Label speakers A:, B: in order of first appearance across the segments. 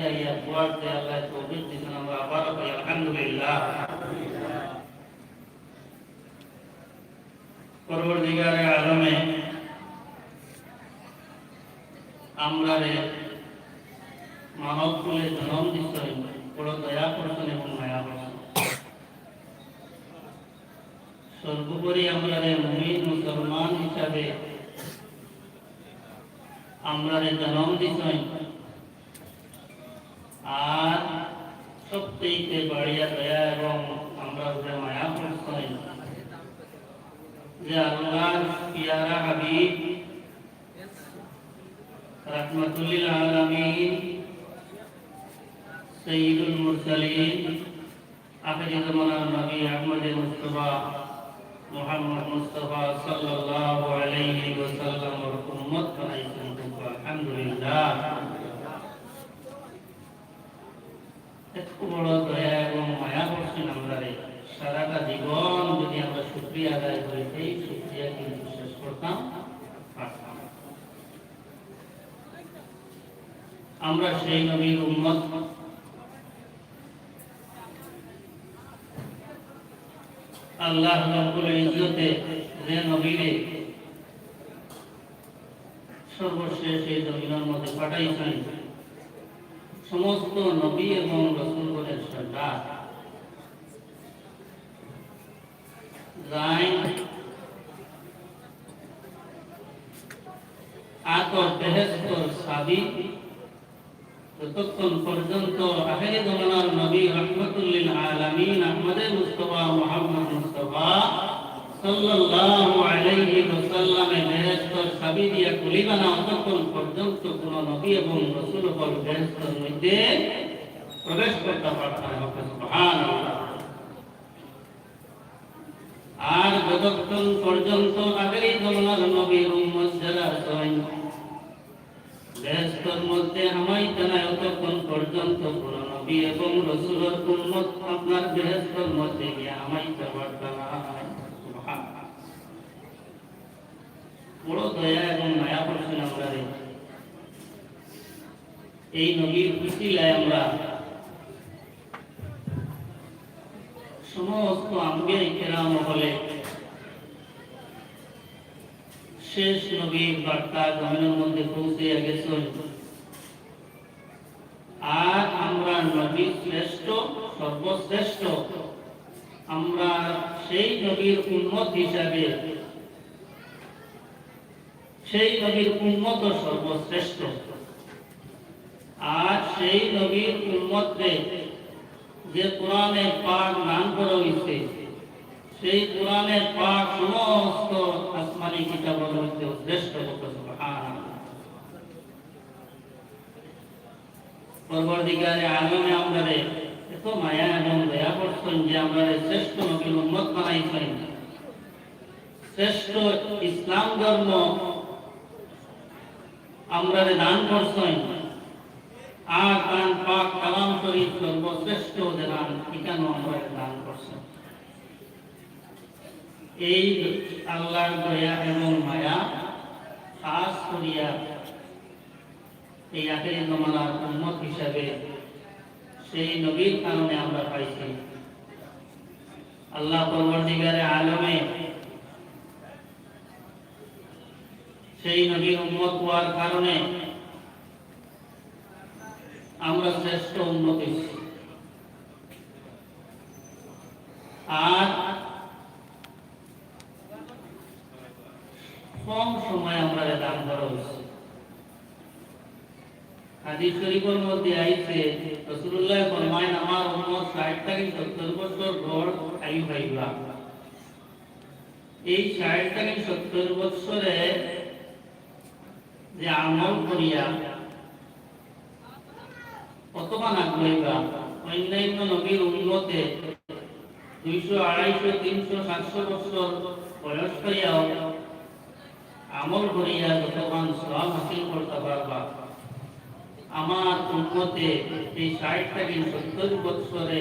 A: ya buat ya Allah taufiq di sana wa baraka alhamdulillah পরবর্তীকার আলমে আমরা রে মানব কুলে জন্ম দিছই বড় দয়া করছেন এবং মায়া করছেন সর্বোপরি আমরা রে মুমিন মুসলমান হিসাবে আমরা রে জন্ম দিছই আর সবথেকে বড়িয়া দয়া এবং আমরা উপরে মায়া করছেন যে আল্লাহর পিয়ারা হাবিব রাহমাতুল্লিল আলামিন সাইয়্যিদুল মুরসালিন আখির জামানার নবী আহমদ মুস্তাফা মুহাম্মদ মুস্তাফা সাল্লাল্লাহু আলাইহি ওয়াসাল্লামের উম্মত বানাইছেন আলহামদুলিল্লাহ। এত বড় দয়া এবং মায়া করছেন আমরা সারাটা জীবন যদি আমরা শুকরিয়া আদায় করি সেই শুকরিয়া কিন্তু শেষ করতাম পারতাম। আমরা সেই নবীর উম্মত আল্লাহ রাব্বুল ইজ্জতে যে নবীরে সর্বশেষ এই জমিনের মধ্যে পাঠাইছেন সমস্ত নবী এবং রাসূলগণের সরদার যাই আতর বেহেশতর সাবি যতক্ষণ পর্যন্ত আখির জামানার নবী রাহমাতুল্লিল আলামিন আহমদ মুস্তাফা মুহাম্মদ মুস্তাফা সাল্লাল্লাহু আলাইহি ওয়াসাল্লামে বেহেশতর সাবি দিয়া কুলিবা না ততক্ষণ পর্যন্ত কোন নবী এবং রাসূল হল বেহেশতের মধ্যে প্রবেশ করতে পারতেন না। সুবহানাল্লাহ। আর যতক্ষণ পর্যন্ত আখির জামানার নবীর উম্মত যারা আছেন বেহেশতের মধ্যে হামাইতে না ততক্ষণ পর্যন্ত কোন নবী এবং রাসূলের উম্মত আপনার বেহেশতের মধ্যে গিয়ে হামাইতে পারবে না। সুবহানাল্লাহ। বড় দয়া এবং মায়া করছেন আমরা এই নবীর উসিলায় আমরা সমস্ত আম্বিয়া কিরাম হলে শেষ নবীর বার্তা জমিনের মধ্যে পৌঁছে গেছেন আর আমরা নবী শ্রেষ্ঠ সর্বশ্রেষ্ঠ আমরা সেই নবীর উম্মত হিসাবে সেই নবীর উম্মত সর্বশ্রেষ্ঠ আর সেই নবীর উম্মতকে যে কোরআনে পাক নাম করা হয়েছে সেই কোরআনে পাক সমস্ত আসমানি কিতাবের মধ্যে শ্রেষ্ঠ। সুবহানাল্লাহ। পরবর্তীকারে আলমে আমরা এত মায়া এবং দয়া করছেন যে আমরা শ্রেষ্ঠ নবীর উম্মত বানাইছেন শ্রেষ্ঠ ইসলাম ধর্ম আমরা দান করছেন আর কারণ পাক কালাম শরীফ সর্বশ্রেষ্ঠ দান এখানে আমরা দান করছেন। এই আল্লাহর দয়া এবং মায়া খাস করিয়া এই আখির জামানার উম্মত হিসাবে সেই নবীর কারণে আমরা পাইছি। আল্লাহ পরবর্তীকারে আলমে সেই নবীর উম্মত হওয়ার কারণে আমরা শ্রেষ্ঠ উম্মত হয়েছি। আর কম সময় আমরা দান করা হয়েছে। হাদিস শরীফের মধ্যে আইছে রাসূলুল্লাহ ফরমায়েন আমার উম্মত 60 থেকে 70 বছর গড় আয়ু পাইবা। এই 60 থেকে 70 বছরে যে আমল করিয়া কতক্ষণ আগাইবা অন্যান্য নবীর উম্মতে 200 250 300 700 বছর বয়স হইয়াও আমল করিয়া যতক্ষণ সওয়াব হাসিল করতে পারবা আমার উম্মতে এই 60 থেকে 70 বছরে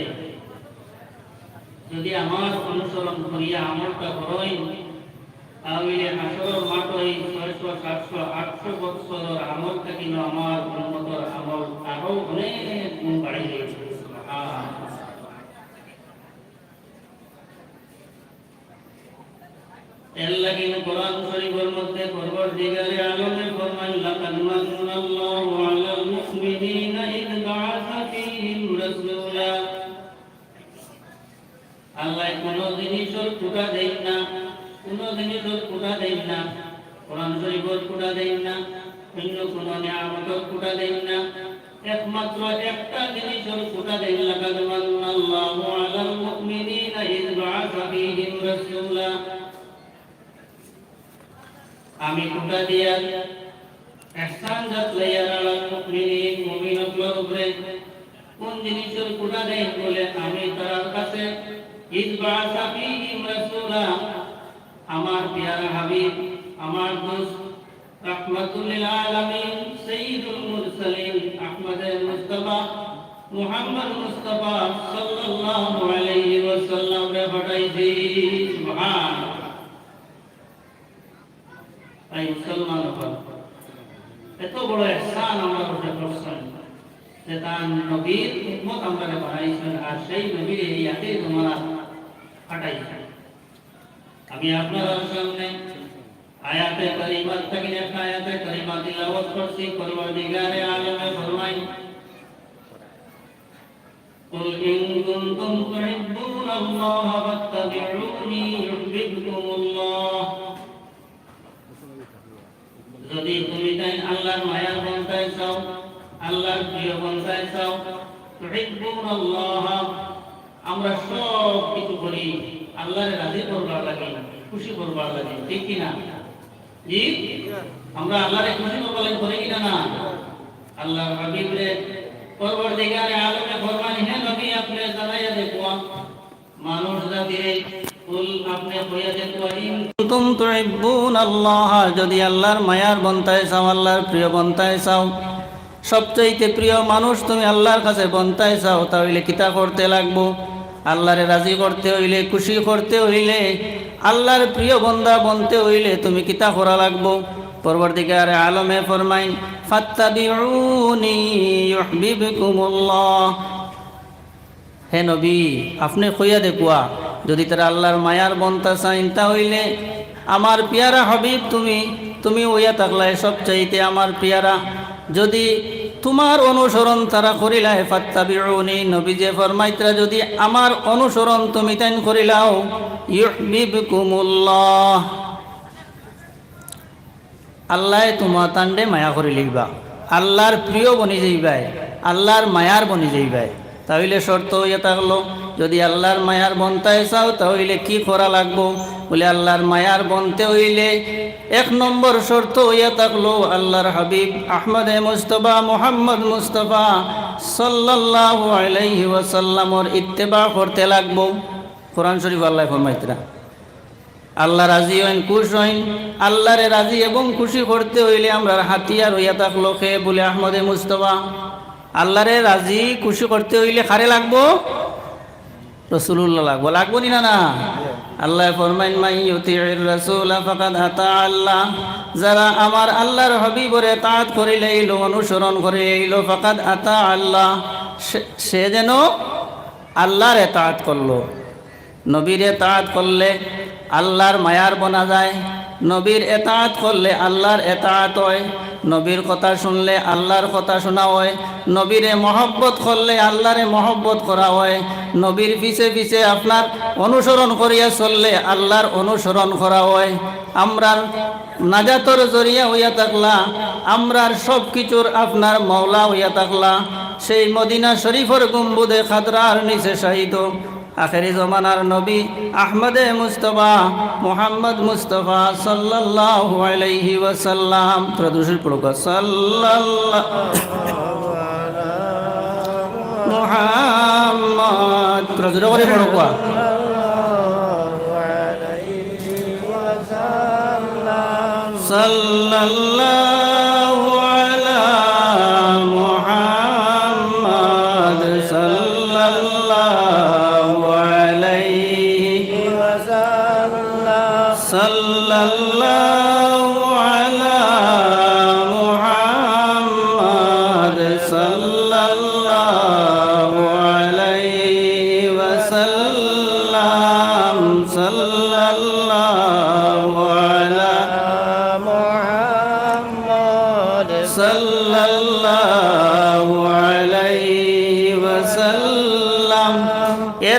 A: যদি আমার অনুসরণ করিয়া আমলটা করেন আমিলে হাসরের মাঠ এই 600 700 800 বছরের আমল থেকে আমার উম্মতের আমল আরো অনেক গুণ বাড়িয়ে দিয়েছে। এর লাগি কোরআন শরীফের মধ্যে পরবর্তীকারে আলমে ফরমান লাকাদ মান্নাল্লাহু আলাল মুমিনিনা ইয বাআসা ফীহিম রাসূলা। আল্লাহ কোন জিনিসের কোটা দেন না, কোন জিনিসের কোটা দেন না, কোরআন শরীফের কোটা দেন না, অন্য কোন নিয়ামতের কোটা দেন না, একমাত্র একটা জিনিসের কোটা দেন লাকাদ মান্নাল্লাহু আলাল মুমিনিনা ইয বাআসা ফীহিম রাসূলা। আমি কোটা দিয়া ihsan জাতলাইয়া আলাল মুমিনিন মুমিনদের উপরে কোন জিনিসের কোটা দেন বলে আমি তার কাছে ইয বাআসা ফীহিম রাসূলা, আমার প্যারা হাবিব, আমার দোস্ত, রাহমাতুল লিল আলামিন, সাইয়্যিদুল মুরসালিন আহমদ মুস্তাফা মুহাম্মদ মুস্তাফা সাল্লাল্লাহু আলাইহি ওয়াসাল্লাম রে পাঠাইছি। সুবহানাল্লাহ। তাই মুসলমান এত বড় ihsan আমরা করতে পারছেন যে তার নবীর উম্মত আমরা বানাইছেন, আর সেই নবীর এই আখির তোমরা পাঠাইছেন। আমি আপনাদের সামনে আয়াতে কারিমা থেকে একটা আয়াতে কারিমা তিলাওয়াত করছি। পরওয়ারদিগারে আলমে ফরমাই কুল ইন কুনতুম তুহিব্বুনাল্লাহা ফাত্তাবিউনি ইউহিব্বুকুমুল্লাহ। যদি তুমি তাই আল্লাহর মায়া বনতে চাও, আল্লাহর প্রিয় বনতে চাও, তুহিব্বুনাল্লাহ, আমরা সব কিছু করি আল্লাহর রাজি করবার লাগে, খুশি করবার লাগে, ঠিক কি না? জি, আমরা আল্লাহরে খুশি করবার লাগে, করি কিনা না? আল্লাহর হাবিবরে পরওয়ারদিগারে আলমে ফরমানি, হে নবী আপনি জানাইয়া দেখো মানুষ জাতিরে কুল আপনি কইয়া দেখো ইন কুনতুম তুহিব্বুনাল্লাহ, যদি আল্লাহর মায়ার বনতে চাও, আল্লাহর প্রিয় বনতে চাও, সবচেয়ে প্রিয় মানুষ তুমি আল্লাহর কাছে বনতে চাও, তাহলে কিতা করতে লাগবো? আল্লাহরে রাজি করতে হইলে, খুশি করতে হইলে, আল্লাহর প্রিয় বন্দা বনতে হইলে তুমি কিতা করা লাগবো? পরবর্তীকারে আলমে ফরমাইন ফাত্তাবিউনি ইউহিব্বুকুমুল্লাহ। হে নবী আপনি কইয়া দেখুয়া, যদি তারা আল্লাহর মায়ার বনতা চাইন তাহলে আমার পিয়ারা হাবিব তুমি ওইয়া থাকলাই সবচাইতে আমার পিয়ারা। যদি তোমার অনুসরণ তারা করিলাই, ফাত্তাবিউনি নবী যে ফরমাইতরা যদি আমার অনুসরণ তুমি তাইন করিলাও, ইউহিব্বুকুমুল্লাহ, আল্লাহ তোমার তান্ডে মায়া করি লিখবা, আল্লাহর প্রিয় বনি যাইবাই, আল্লাহর মায়ার বনি যাইবাই। তাহলে শর্ত হইয়া থাকলো, যদি আল্লাহর মায়ার বনতে চাও তাহলে কি করা লাগবো? বলে আল্লাহর মায়ার বনতে হইলে 1 নম্বর শর্ত হইয়া থাকলো আল্লাহর হাবিব আহমদে মুস্তাফা মুহাম্মদ মুস্তাফা সাল্লাল্লাহু আলাইহি ওয়াসাল্লামর ইত্তেবা করতে লাগবো। কোরআন শরীফ আল্লাহ ফরমাইতরা আল্লাহ রাজি হইন, খুশ হইন। আল্লাহরে রাজি এবং খুশি করতে হইলে আমরা হাতিয়ার হইয়া থাকলো খে বলে আহমদে মুস্তাফা। আল্লাহরে রাজি খুশি করতে হইলে কারে লাগবো? রাসূলুল্লাহ লাগবো, লাগবো না? না, আল্লাহ ফরমাইন মাই ইউতিউর রাসূলা ফাকাদ আতা আল্লাহ, যারা আমার আল্লাহর হাবিবরে তাআত করিলেইল, অনুসরণ করিলেইল, ফাকাদ আতা আল্লাহ, সে যেন আল্লাহর তাআত করলো। নবীর তাআত করলে আল্লাহর মায়ার বনা যায়, নবীর এতাআত করলে আল্লাহর এতাআত হয়, নবীর কথা শুনলে আল্লাহর কথা শোনা হয়, নবীরে মহব্বত করলে আল্লাহরে মহব্বত করা হয়, নবীর পিছে পিছে আপনার অনুসরণ করিয়া চললে আল্লাহর অনুসরণ করা হয়। আমরার নাজাতর জরিয়া হইয়া থাকলা, আমরার সব কিছুর আপনার মওলা হইয়া থাকলা, সেই মদিনা শরীফের গম্বুদে খাদরার নিচে শাহিদ আখেরি জমানার নবী আহমদে মুস্তাফা মুহাম্মদ মুস্তাফা সাল্লাল্লাহু আলাইহি ওয়াসাল্লাম। প্রদূষণ পড়ুকা সাল্লাল্লাহু মুহাম্মদ, প্রদূষণ করে পড়ুকা সাল্লাল্লাহু আলা মুহাম্মদ সাল্লাল্লাহু সাল্লাল্লাহু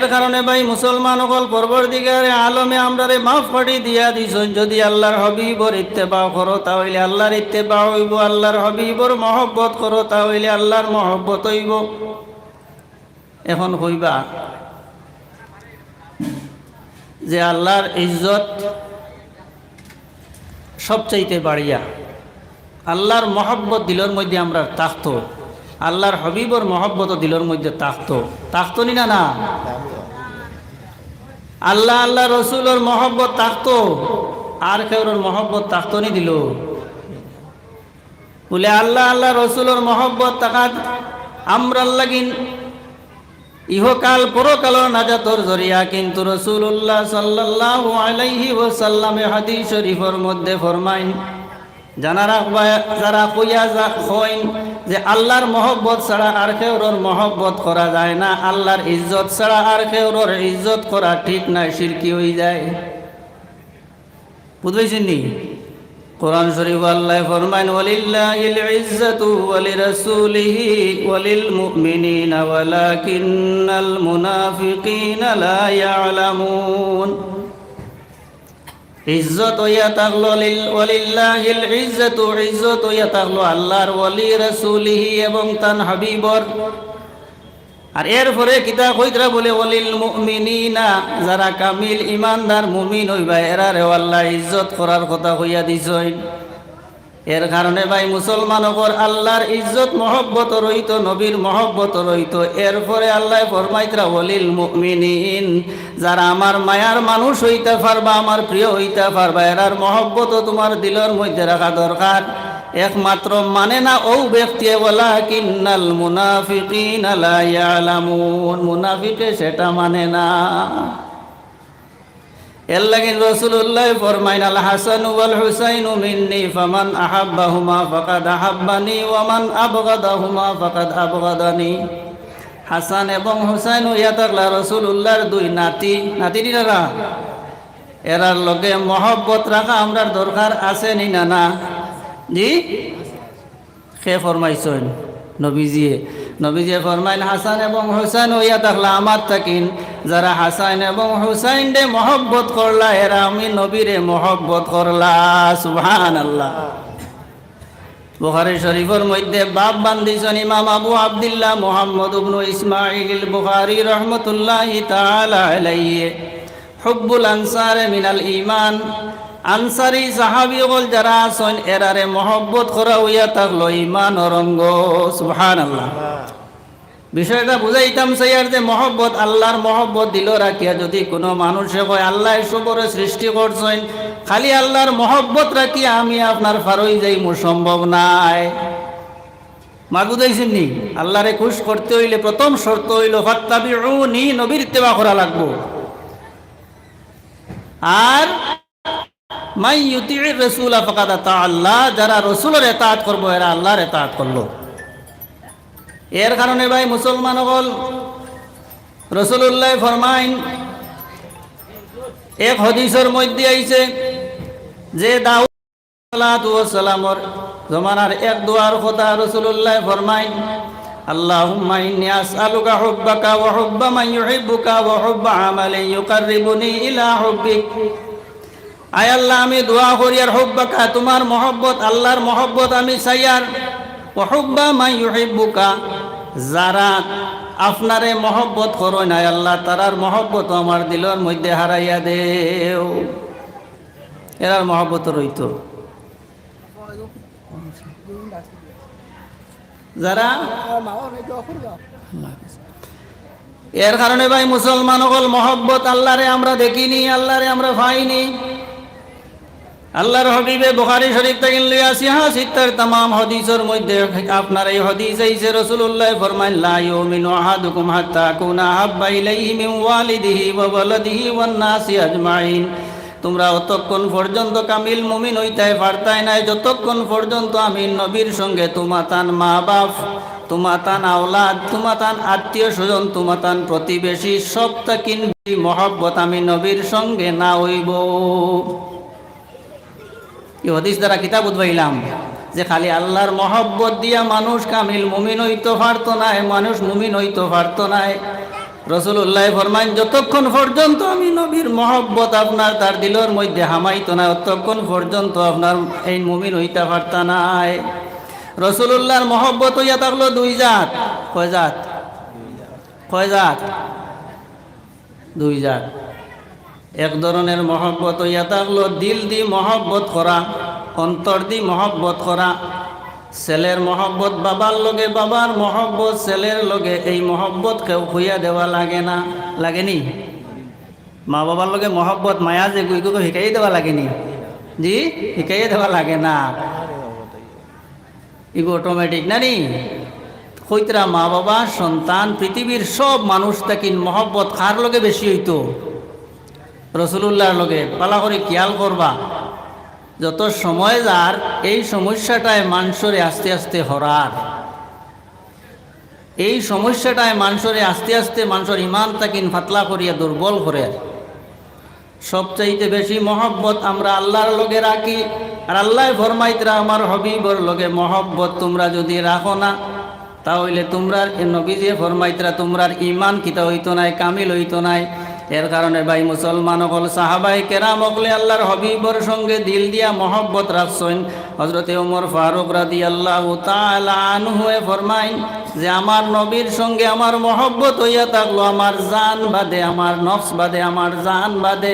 B: এর কারণে ভাই মুসলমান সকল পরবর্তীকারে আলমে আমরারে মাফ করে দিয়া দিছেন। যদি আল্লাহর হবিবর ইত্তেবা করো তাহলে আল্লাহর ইত্তেবা হইব, আল্লাহর হবিবর মহব্বত করো তাহলে আল্লাহর মহব্বত হইব। এখন হইবা যে আল্লাহর ইজ্জত সবচাইতে বাড়িয়া, আল্লাহর মহব্বত দিলের মধ্যে আমরা তাকতো, আল্লাহর হবিবর মহব্বত দিলের মধ্যে তাকতো নি না না? আল্লাহ আল্লাহ রসুলের মহব্বত তাকতো, আর কেউর মহব্বত তাকতো নি দিল বলে আল্লাহ আল্লাহ রসুলের মহব্বত তাকাত আমরা লাগিন ইহকাল পরকাল নাজাতর জরিয়া। কিন্তু রাসূলুল্লাহ সাল্লাল্লাহু আলাইহি ওয়াসাল্লামে হাদিস শরীফের মধ্যে ফরমাইন, জানারা যারা কইয়া হইন যে আল্লাহর মহব্বত ছাড়া আর কেউর মহব্বত করা যায় না, আল্লাহর ইজ্জত ছাড়া আর কেউর ইজ্জত করা ঠিক নাই, শিরকি হয়ে যায়। বুঝবেন নি? কোরআন শরীফ আল্লাহ ফরমাইন, ওয়ালিল্লাহিল ইজ্জাতু ওয়ালিরাসূলিহি ওয়ালিল মুমিনিনা ওয়ালাকিন্নাল মুনাফিকিনা লা ইয়ালামুন। ইজ্জত হইয়া থাকলো ওয়ালিল্লাহিল ইজ্জাতু, ইজ্জত হইয়া থাকলো আল্লাহর ওয়ালি রাসূলিহি এবং তান হাবিবর। আর এরপরে কিতা কইতরা বলে ওয়ালিল মুমিনিনা, যারা কামিল ইমানদার মুমিন হইবা এরারে আল্লাহ ইজ্জত করার কথা কইয়া দিছেন। এর কারণে ভাই মুসলমানগর আল্লাহর ইজ্জত মহব্বত রইত, নবীর মহব্বত রইত। এরপরে আল্লাহ ফরমাইতরা ওয়ালিল মুমিনিন, যারা আমার মায়ার মানুষ হইতে পারবা, আমার প্রিয় হইতে পারবা, এরার মহব্বত তোমার দিলের মধ্যে রাখা দরকার। একমাত্র মানে না ও ব্যক্তি, ওয়ালাকিন্নাল মুনাফিকিনা লা ইয়ালামুন, মুনাফিকে সেটা মানে না। এর লাগি রাসূলুল্লাহ ফরমাইন, আল হাসান ওয়াল হুসাইনু মিন্নি ফামান আহাব্বাহুমা ফাকাদ আহাব্বানি ওয়া মান আবগাদাহুমা ফাকাদ আবগাদানি। হাসান এবং হুসাইন হইয়া থাকলা রাসূলুল্লাহর দুই নাতি, নাতিরা এরার লগে মহব্বত রাখা আমরার দরকার আছে নি না না? জি, কে ফরমাইছেন? নবীজিয়ে ফরমাইন, হাসান এবং হুসাইন হইয়া থাকলা আমার থাকিন, যারা হাসান এবং হুসাইন রে মহব্বত করলা এরা আমি নবীরে মহব্বত করলা। সুবহানাল্লাহ। বুখারী শরীফের মধ্যে বাব বান্দিছেন ইমাম আবু আব্দুল্লাহ মুহাম্মদ ইবনে ইসমাঈল বুখারী রাহমাতুল্লাহি তাআলা আলাইহি, হুব্বুল আনসার মিনাল ঈমান, আনসারি সাহাবীগণ যারা আছেন এরারে মহব্বত করা হইয়া থাকলো ঈমান অঙ্গ। সুবহানাল্লাহ। বিষয়টা বুঝাইতাম চাইয়ার যে মহব্বত, আল্লাহর মহব্বত দিল রাখিয়া যদি কোনো মানুষে কয় আল্লাহ সবরে সৃষ্টি করছেন, খালি আল্লাহর মহব্বত রাখিয়া আমি আপনার ফারই যাই সম্ভব নাই। মা বুঝাইছেন নি? আল্লাহরে খুশ করতে হইলে প্রথম শর্ত হইল ফাত্তাবিউনি, নবীর ইত্তেবা করা লাগবো। আর মাই ইউতির রাসূলা ফাকাদ আতা আল্লাহ, যারা রাসূলের ইতাআত করবো এরা আল্লাহর ইতাআত করলো। এর কারণে ভাই মুসলমান হল রাসূলুল্লাহ ফরমাইন, এক হাদিসের মধ্যে আইছে যে দাউদ সালাতু ওয়াস সালামর জমানার এক দোয়ার কথা রাসূলুল্লাহ ফরমাইন, আল্লাহুম্মা ইন্নী আসআলুকা হুব্বাকা ওয়া হুব্বা মান ইউহিব্বুকা ওয়া হুব্বা আমালিন ইউকাররিবুনি ইলা হুব্বিক। আয় আল্লাহ, আমি দোয়া করি আর হুব্বাকা, তোমার মহব্বত, আল্লাহর মহব্বত আমি চাই, আর ওয়া হুব্বা মান ইউহিব্বুকা, যারা আপনারে মহব্বত করো না আল্লাহ তারার মহব্বত আমার দিলের মধ্যে হারাইয়া দেও। এরার মহব্বত রইত যারা। এর কারণে ভাই মুসলমান হল মহব্বত আল্লাহরে আমরা দেখিনি, আল্লাহরে আমরা পাইনি। আল্লাহর হাবিবে বুখারী শরীফ থেকে লইয়া সিহাসিতার तमाम হাদিসের মধ্যে আপনার এই হাদিস আইছে রাসূলুল্লাহ ফরমাইন, লা ইউমিনু আহাদুকুম হাত্তা কুনা হাব্বা ইলাইহি মিন ওয়ালিদিহি ওয়া ওয়ালাদিহি ওয়ান নাসি আজমাইন। তোমরা অতক্ষণ পর্যন্ত কামিল মুমিন হইতে পারতাই নাই যতক্ষণ পর্যন্ত আমি নবীর সঙ্গে তোমাতান মা বাপ, তোমাতান আওলাদ, তোমাতান আত্মীয় স্বজন, তোমাতান প্রতিবেশী সব তাকিন মহব্বত আমি নবীর সঙ্গে না হইব। এই হাদিস দ্বারা কিতাব উদ্বাইলাম যে খালি আল্লাহর মহব্বত দিয়া মানুষ কামিল মুমিন হইতে পারতো না, মানুষ মুমিন হইতে পারতো না। রাসূলুল্লাহ ফরমাইন যতক্ষণ পর্যন্ত আমি নবীর মহব্বত আপনার তার দিলের মধ্যে হামাইতো না ততক্ষণ পর্যন্ত আপনার এই মুমিন হইতে পারতা নাই। রাসূলুল্লাহর মহব্বত হইয়া থাকলো দুই জাত। কয় জাত? কয় জাত? দুই জাত। এক ধরনের মহব্বত হইয়া থাকলো দিল দি মহব্বত করা, অন্তর দি মহব্বত করা। ছেলের মহব্বত বাবার লগে, বাবার মহব্বত ছেলের লগে, এই মহব্বত কেউ হইয়া দেওয়া লাগে না। লাগেনি? মা বাবার লগে মহব্বত মায়া যে গুইগুলো শিখাই দেওয়া লাগেনি? জি, শিখাইয়ে দেওয়া লাগে না, এগুলো অটোমেটিক না নি? কইতরা মা বাবা সন্তান পৃথিবীর সব মানুষ তাকিন মহব্বত কার লগে বেশি হইতো? রাসূলুল্লাহর লগে। পালা করে খেয়াল করবা, যত সময় যার এই সমস্যাটায় মানুষরে আস্তে আস্তে হরার, এই সমস্যাটায় মানুষরে আস্তে আস্তে মানুষের ইমান তাকিন ফাতলা করিয়া দুর্বল করে। সবচাইতে বেশি মহব্বত আমরা আল্লাহর লগে রাখি। আর আল্লাহ ফরমাইতরা আমার হবিবর লগে মহব্বত তোমরা যদি রাখো না তাহলে তোমরা নবীজি ফরমাইতরা তোমরার ইমান কিতা হইতো নাই, কামিল হইতো নাই। এর কারণে ভাই মুসলমান হল সাহাবাই কেরাম হকলে আল্লাহর হবিবর সঙ্গে দিল দিয়া মহব্বত রাখছেন। হযরতে ওমর ফারুক রাদিয়াল্লাহু তাআলা আনহু ফরমাইন যে আমার নবীর সঙ্গে আমার মহব্বত হইয়া থাকলো আমার জান বাদে, আমার নফস বাদে, আমার জান বাদে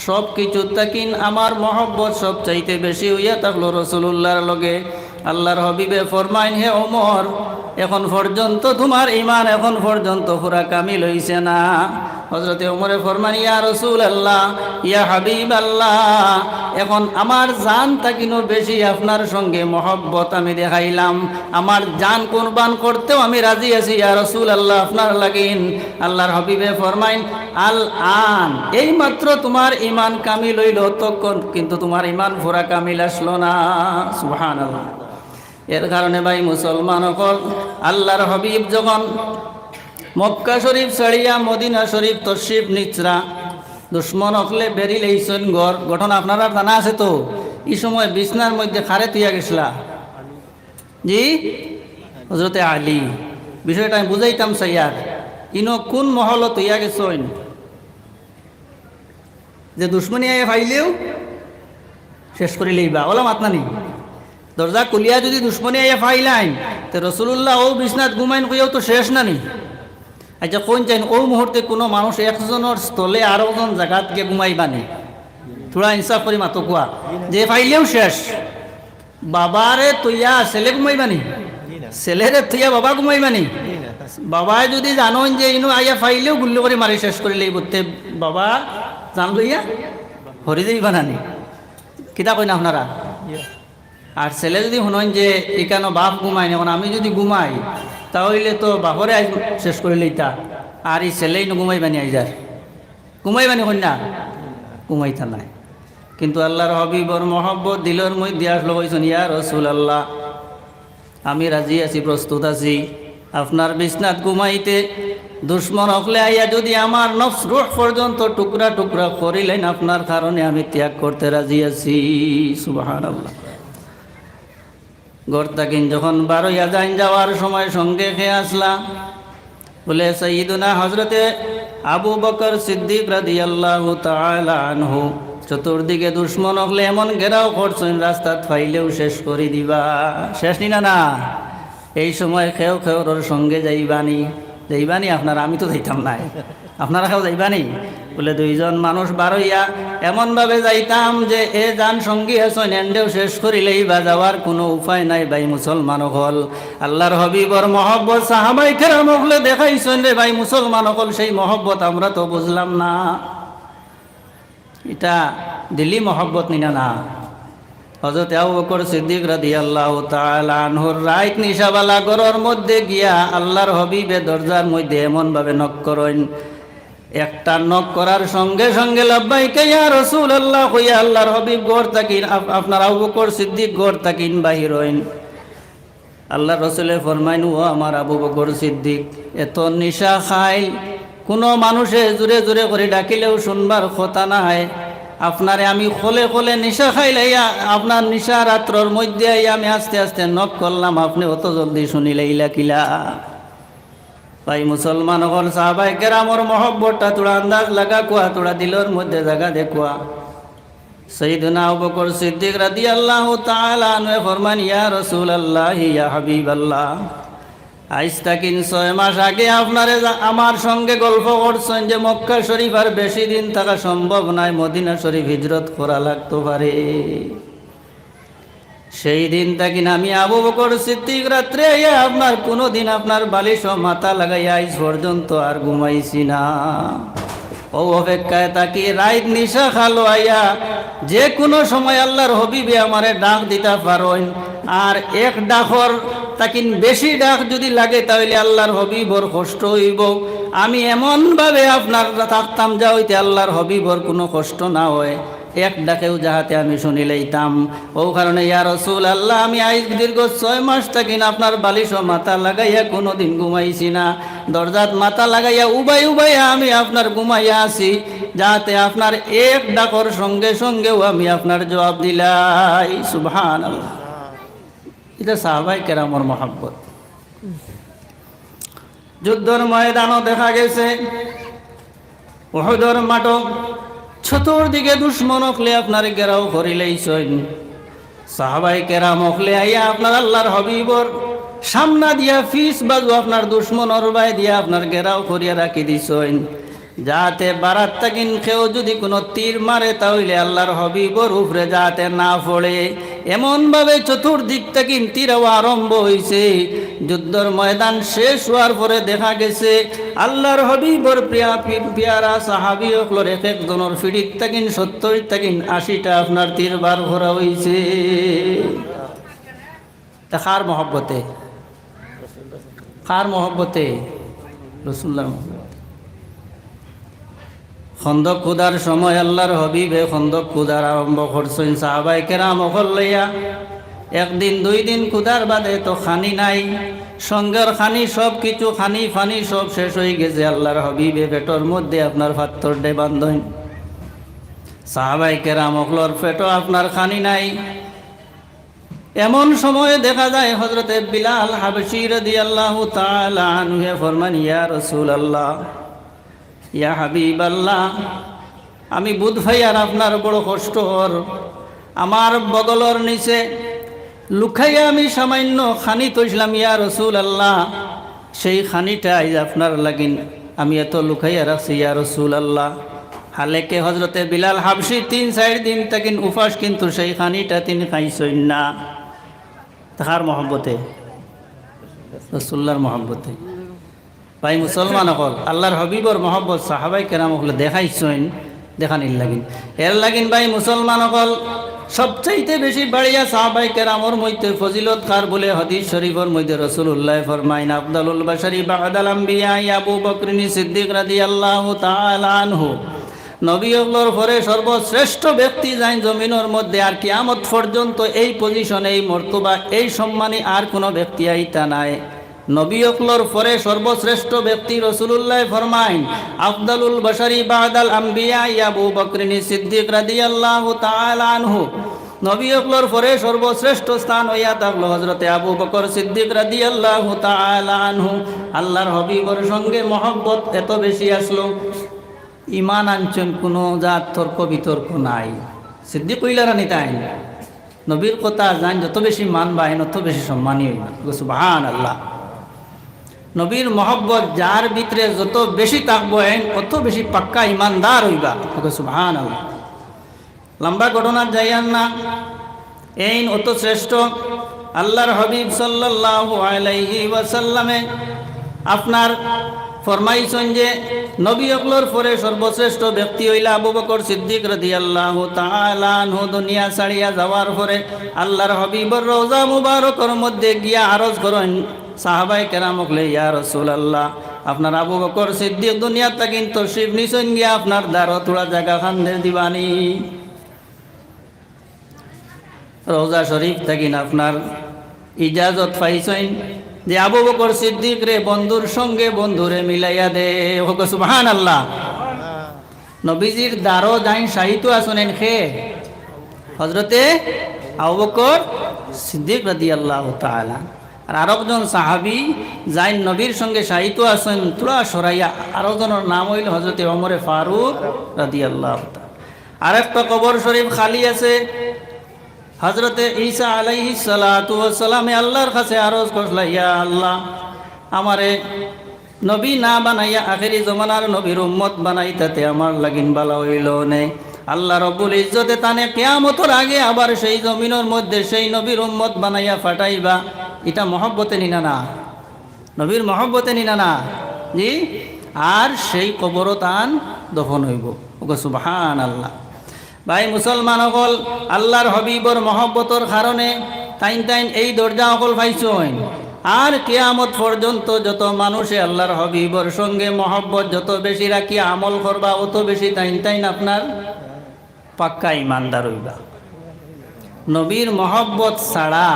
B: সব কিছু তাকিন আমার মহব্বত সব চাইতে বেশি হইয়া থাকলো রাসূলুল্লাহর লগে। আল্লাহর হবিবে ফরমাইন হে ওমর এখন পর্যন্ত তোমার ইমান এখন পর্যন্ত পুরা কামিল হইছে না। হযরতে ওমরে ফরমান ইয়া রাসূলুল্লাহ, ইয়া হাবিবাল্লাহ, এখন আমার জান তাকিনো বেশি আপনার সঙ্গে মহব্বত আমি দেখাইলাম, আমার জান কুরবান করতেও আমি রাজি আছি ইয়া রাসূলুল্লাহ আপনার লাগিন। আল্লাহর হাবিবে ফরমাইন আল আন, এই মাত্র তোমার ইমান কামিল হইল তখন কিন্তু তোমার ইমান পুরা কামিল আসলো না। সুবহানাল্লাহ। এর কারণে ভাই মুসলমান হল আল্লাহর হাবিব যখন মক্কা শরীফ ছাড়িয়া মদিনা শরীফ তশরিফ নিচরা দুশ্মন হকলে বেরিয়ে লইছেন গড়। ঘটনা আপনারা জানা আছে তো? এই সময় বিছনার মধ্যে খারে তুইয়া গেছিলা জি হযরতে আলী। বিষয়টা আমি বুঝাইতাম সাইয়ার, ইনো কোন মহল তুইয়া গেছেন যে দুশ্মনী আইয়া ফাইলেও শেষ করে লইবা? ওলা মাতনা নি দরজা কুলিয়া যদি দুশ্মনী আইয়া ফাইলাইন তো রাসূলুল্লাহ ও বিছনাত ঘুমাইন কইয়াও তো শেষ না নি? আচ্ছা কোন চাইন ও মুহূর্তে কোনো মানুষ একজনের স্থলে আরো জন জায়গাত গিয়ে ঘুমাইবানি? থোড়া ইনসাফ করি মাতো কোয়া যে ফাইলেও শেষ। বাবারে তুইয়া ছেলে ঘুমাইবানি? ছেলেরে তুইয়া বাবা ঘুমাইবানি? বাবায় যদি জানোন যে ইনো আইয়া ফাইলেও গুল্লি করে মারি শেষ করে লইব তে বাবা জান লইয়া হরি যাইবা নানি? কিতা কই না আপনারা? আর ছেলে যদি শুনেন যে এখানে বাপ ঘুমাই এখন আমি যদি ঘুমাই তাহলে তো বাপরে শেষ করে লইতা, আর এই ছেলেই ঘুমাইবানি আইজার ঘুমাইবানি কন্যা ঘুমাইতা নাই। কিন্তু আল্লাহর হবিবর মহব্বত দিলের মধ্যে আসলো কইছেন ইয়া রাসূলুল্লাহ আমি রাজি আছি, প্রস্তুত আছি আপনার বিছনাত ঘুমাইতে। দুশ্মন হকলে আইয়া যদি আমার নফস রূহ পর্যন্ত টুকরা টুকরা করিলেন আপনার কারণে আমি ত্যাগ করতে রাজি আছি। সুবহানাল্লাহ। গর্তাকিন যখন বারোইয়া যাইন যাওয়ার সময় সঙ্গে খেয়ে আসলা বলে সাইয়্যিদুনা হযরতে আবু বকর সিদ্দিক রাদিয়াল্লাহু তাআলা আনহু চতুর্দিকে দুশ্মন হলে এমন ঘেরাও করছেন রাস্তাত ফাইলেও শেষ করে দিবা। শেষ নি না? না এই সময় খেও খেওর সঙ্গে যাইবানি? যাইবানি আপনারা? আমি তো যাইতাম নাই, আপনারা খেও যাইবানি? বলে দুইজন মানুষ বারইয়া এমনভাবে যাইতাম যে এ যান সঙ্গী হেসন এন্ডেও শেষ করিলেই বা যাওয়ার কোনো উপায় নাই। ভাই মুসলমান হল আল্লাহর হবিবর মহব্বত সাহাবাই কেরাম হলে দেখাইছেন রে ভাই মুসলমান হল, সেই মহব্বত আমরা তো বুঝলাম না। এটা দিলি মহব্বত নিনা না? হযরত আবু বকর সিদ্দিক রাদিয়াল্লাহু তাআলা আনহুর রাইত নিশাবালা ঘরের মধ্যে গিয়া আল্লাহর হবিবে দরজার মধ্যে এমন ভাবে নক করেন, একটা নক করার সঙ্গে সঙ্গে লাব্বাইকা ইয়া রাসূলুল্লাহ কইয়া আল্লাহর হবিব ঘর তাকিন, আপনার আবু বকর সিদ্দিক ঘর তাকিন বাহির হইন। আল্লাহর রাসূলে ফরমাইন ও আমার আবু বকর সিদ্দিক এত নিশা খাই কোনো মানুষে জোরে জোরে করে ডাকিলেও শুনবার কথা নাই। আপনারে আমি খোলে খোলে নিশা খাইলে আপনার নিশা রাত্রর মধ্যে আমি আস্তে আস্তে নক করলাম, আপনি অত জলদি শুনিলে ইলা কিলা? ভাই মুসলমান হল সাহাবায়ে কেরামর মহব্বতটা তোরা আন্দাজ লাগা কুয়া, তোরা দিলের মধ্যে জায়গা দেখুয়া। সাইয়েদনা আবু বকর সিদ্দিক রাদিয়াল্লাহু তাআলা আনহু ফরমান, ইয়া রাসূলুল্লাহ ইয়া হাবিবাল্লাহ, আজ তাকিন 6 মাস আগে আপনারে আমার সঙ্গে গল্প করছেন যে মক্কা শরীফ আর বেশি দিন থাকা সম্ভব নয়, মদিনা শরীফ হিজরত করা লাগতে পারে। সেই দিন তাকিন আমি আবু বকর সিদ্দিক রাত্রে আপনার কোনোদিন আপনার বালিশ ও মাথা লাগাইয়া আজ পর্যন্ত আর ঘুমাইছি না। ও অপেক্ষায় তাকি রাত নিশা খালো আইয়া যে কোনো সময় আল্লাহর হবিবে আমারে ডাক দিতে পারেন। আর এক ডাকর তাকিন বেশি ডাক যদি লাগে তাহলে আল্লাহর হবিবর কষ্ট হইব। আমি এমনভাবে আপনার থাকতাম যা হইতে আল্লাহর হবিবর কোনো কষ্ট না হয়, এক ডাকেও যাহাতে আমি শুনি লইতাম। ও কারণে ইয়া রাসূলুল্লাহ, আমি আজ দীর্ঘ 6 মাস তাকিন আপনার বালিশ ও মাথা লাগাইয়া কোনোদিন ঘুমাইছি না। দরজাত মাথা লাগাইয়া উবাই উবাইয়া আমি আপনার ঘুমাইয়া আছি, যাতে আপনার এক ডাকর সঙ্গে সঙ্গেও আমি আপনার জবাব দিলাই। সুবহানাল্লাহ। এটা সাহাবায়ে কেরামর মহব্বত। যুদ্ধের ময়দানও দেখা গেছে, উহুদের মাঠও চতুর্দিকে দুশ্মন হলে আপনার ঘেরাও করিলেইছেন। সাহাবায়ে কেরাম হলে আইয়া আপনার আল্লাহর হবিবর সামনা দিয়া ফিস বাজু আপনার দুশ্মনের বাই দিয়া আপনার ঘেরাও করিয়া রাখি দিছেন, যাতে বারাত তাকিন কেউ যদি কোনো তীর মারে তাহলে আল্লাহর হবিবর উপরে যাতে না পড়ে। এমনভাবে চতুর্দিক তাকিন তীরও আরম্ভ হয়েছে। যুদ্ধের ময়দান শেষ হওয়ার পরে দেখা গেছে আল্লাহর হবিবর পিয়ারা সাহাবী হকলর এক একজনের ফিডিত তাকিন 70 তাকিন 80টা আপনার তীর বার করা হয়েছে। তা কার মহব্বতে? কার মহব্বতে? রাসূলুল্লাহর মহব্বতে। খন্দক খুদার সময় আল্লাহর হবিবে খন্দক খুদার আরম্ভ করছেন সাহাবায়ে কেরাম হল লইয়া। একদিন 2 দিন খুদার বাদে তো খানি নাই, সঙ্গের খানি সব কিছু খানি ফানি সব শেষ হয়ে গেছে। আল্লাহর হবিবে পেটর মধ্যে আপনার পাথর ডে বান্ধন। সাহাবায়ে কেরাম হলর পেটও আপনার খানি নাই। এমন সময় দেখা যায় হযরতে বিলাল হাবশী রাদিয়াল্লাহু তাআলা আনহু ফরমান, ইয়া রাসূলুল্লাহ ইয়া হাবিবাল্লাহ, আমি বুধ ভাই আর আপনার বড় কষ্ট হর। আমার বগলর নিচে লুকাইয়া আমি সামান্য খানি তৈছিলাম ইয়া রাসূলুল্লাহ, সেই খানিটা আজ আপনার লাগিন আমি এত লুকাইয়া রাখছি ইয়া রাসূলুল্লাহ। হালেকে হযরতে বিলাল হাবশী 3-4 দিন তাকিন উপাস, কিন্তু সেই খানিটা তিনি খাইছেন না। তাহার মহব্বতে, রাসূলুল্লাহর মহব্বতে। ভাই মুসলমান হল আল্লাহর হবিবর মহব্বত সাহাবায়ে কেরাম হলে দেখাইছেন, দেখানির লাগিন এর লাগিন। ভাই মুসলমান হল সবচাইতে বেশি বাড়িয়া সাহাবায়ে কেরামর মধ্যে ফজিলত কার বলে হাদিস শরীফের মধ্যে রাসূলুল্লাহ ফরমাইন, আফদালুল বাশারি বা'দাল আম্বিয়া আবু বকর সিদ্দিক রাদিয়াল্লাহু তাআলা আনহু। নবী হকলর পরে সর্বশ্রেষ্ঠ ব্যক্তি যাই জমিনের মধ্যে, আর কিয়ামত পর্যন্ত এই পজিশনে এই মর্তবা এই সম্মানী আর কোনো ব্যক্তি আইতা নাই। নবী হকলর পরে সর্বশ্রেষ্ঠ ব্যক্তি রাসূলুল্লাহ ফরমাইন, আফদালুল বাশারি বা'দাল আম্বিয়া আবু বকর সিদ্দিক রাদিয়াল্লাহু তাআলা আনহু। নবী হকলর পরে সর্বশ্রেষ্ঠ স্থান হইয়া থাকলো হযরতে আবু বকর সিদ্দিক রাদিয়াল্লাহু তাআলা আনহু। আল্লাহর হবিবর সঙ্গে মহব্বত এত বেশি আসলো, ইমান আনছেন কোনো জাত তর্ক বিতর্ক নাই। সিদ্দিক কইলারা নিতাই নবীর কথা জান যত বেশি মানবাই তত বেশি সম্মানী হইবা। সুবহানাল্লাহ। নবীর মহব্বত যার ভিতরে যত বেশি থাকবো অত বেশি পাক্কা ইমানদার হইবা। সুবহানাল্লাহ। লম্বা ঘটনা যাইয়ান না, এই অত শ্রেষ্ঠ আল্লাহর হাবিব সাল্লাল্লাহু আলাইহি ওয়াসাল্লামে আপনার ফরমাইছেন যে নবী হকলর পরে সর্বশ্রেষ্ঠ ব্যক্তি হইলা আবু বকর সিদ্দিক রাদিয়াল্লাহু তাআলা আনহু। দুনিয়া ছাড়িয়া যাওয়ার পরে আল্লাহর হাবিবর রওজা মুবারকের মধ্যে গিয়া আরজ করেন সাহাবায়ে কেরাম হকলে, ইয়া রাসূলুল্লাহ, আপনার আবু বকর সিদ্দিক দুনিয়া তাকিন তশরিফ নিছেন গিয়া আপনার দ্বারও থোড়া জায়গা খান্দের দিবানি। রওজা শরীফ তাকিন আপনার ইজাজত পাইছেন যে আবু বকর সিদ্দিক রে বন্ধুর সঙ্গে বন্ধুরে মিলাইয়া দে। সুবহানাল্লাহ। নবীজির দ্বারও যাই সাহিত্য আসনেন খে হযরতে আবু বকর সিদ্দিক রাদিয়াল্লাহু তাআলা। আর আরেকজন সাহাবি যাই নবীর সঙ্গে সাহিত্য আছেন তুলা সরাইয়া আরেকজনের নাম হইল হজরতে ওমরে ফারুক রাদিয়াল্লাহু তাআলা। আরেকটা কবর শরীফ খালি আছে। হজরতে ঈসা আলাইহিস সালাতু ওয়াস সালামে আল্লাহর কাছে আরজ করল, ইয়া আল্লাহ, আমারে নবী না বানাইয়া আখেরি জমানার নবীর উম্মত বানাইতাতে আমার লাগিন বালা হইল নে। আল্লাহ রব্বুল ইজ্জতে তানে কিয়ামতের আগে আবার সেই জমিনের মধ্যে সেই নবীর উম্মত বানাইয়া ফাটাইবা। এটা মহব্বতে নিনা না, নবীর মহব্বতে নিনা না জি। আর সেই কবরও তান দফন হইব। ওকে সুবহানাল্লাহ। ভাই মুসলমান সকল, আল্লাহর হবিবর মহব্বতর কারণে তাইন তাইন এই দরজা সকল পাইছেন। আর কিয়ামত পর্যন্ত যত মানুষে আল্লাহর হবিবর সঙ্গে মহব্বত যত বেশি রাখি আমল করবা, অত বেশি তাইন তাইন আপনার পাক্কা ইমানদার হইবা। নবীর মহব্বত ছাড়া,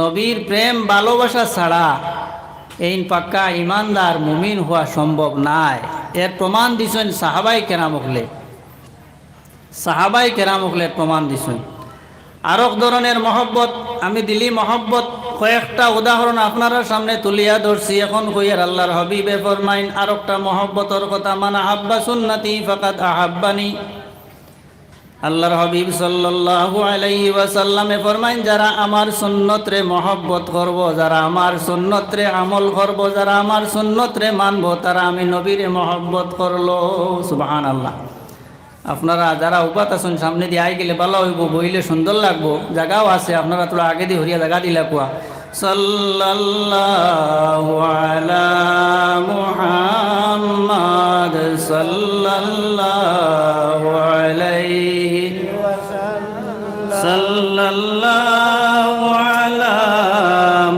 B: নবীর প্রেম ভালোবাসা ছাড়া এই পাক্কা ইমানদার মুমিন হওয়া সম্ভব নাই। এর প্রমাণ দিছেন সাহাবাই কেরামকলে, সাহাবাই কেরামকলের প্রমাণ দিছেন। আরেক ধরনের মহব্বত আমি দিলি মহব্বত কয়েকটা উদাহরণ আপনারা সামনে তুলিয়া ধরছি। এখন কইয়ার আল্লাহর হবিবে ফরমাইন আরেকটা মহব্বতর কথা, মান আহাব্বা সুন্নতি ফাকাদ আহাব্বানি। আল্লাহর হবিব সাল্লাল্লাহু আলাইহি ওয়াসাল্লামে ফরমাইন, যারা আমার সুন্নতরে মহব্বত করব, যারা আমার সুন্নতরে আমল করব, যারা আমার সুন্নতরে মানব, তারা আমি নবীরে মহব্বত করলো। সুবহানাল্লাহ। আপনারা যারা উপাত আছেন সামনে দিয়ে আই গেলে ভালো হইব, বইলে সুন্দর লাগবো, জায়গাও আছে, আপনারা তোরা আগে দিয়ে হরিয়া জায়গা দিলা কুয়া। সাল্লাল্লাহু আলা মুহাম্মাদ সাল্লাল্লাহু আলাইহি সাল্লাল্লাহু আলা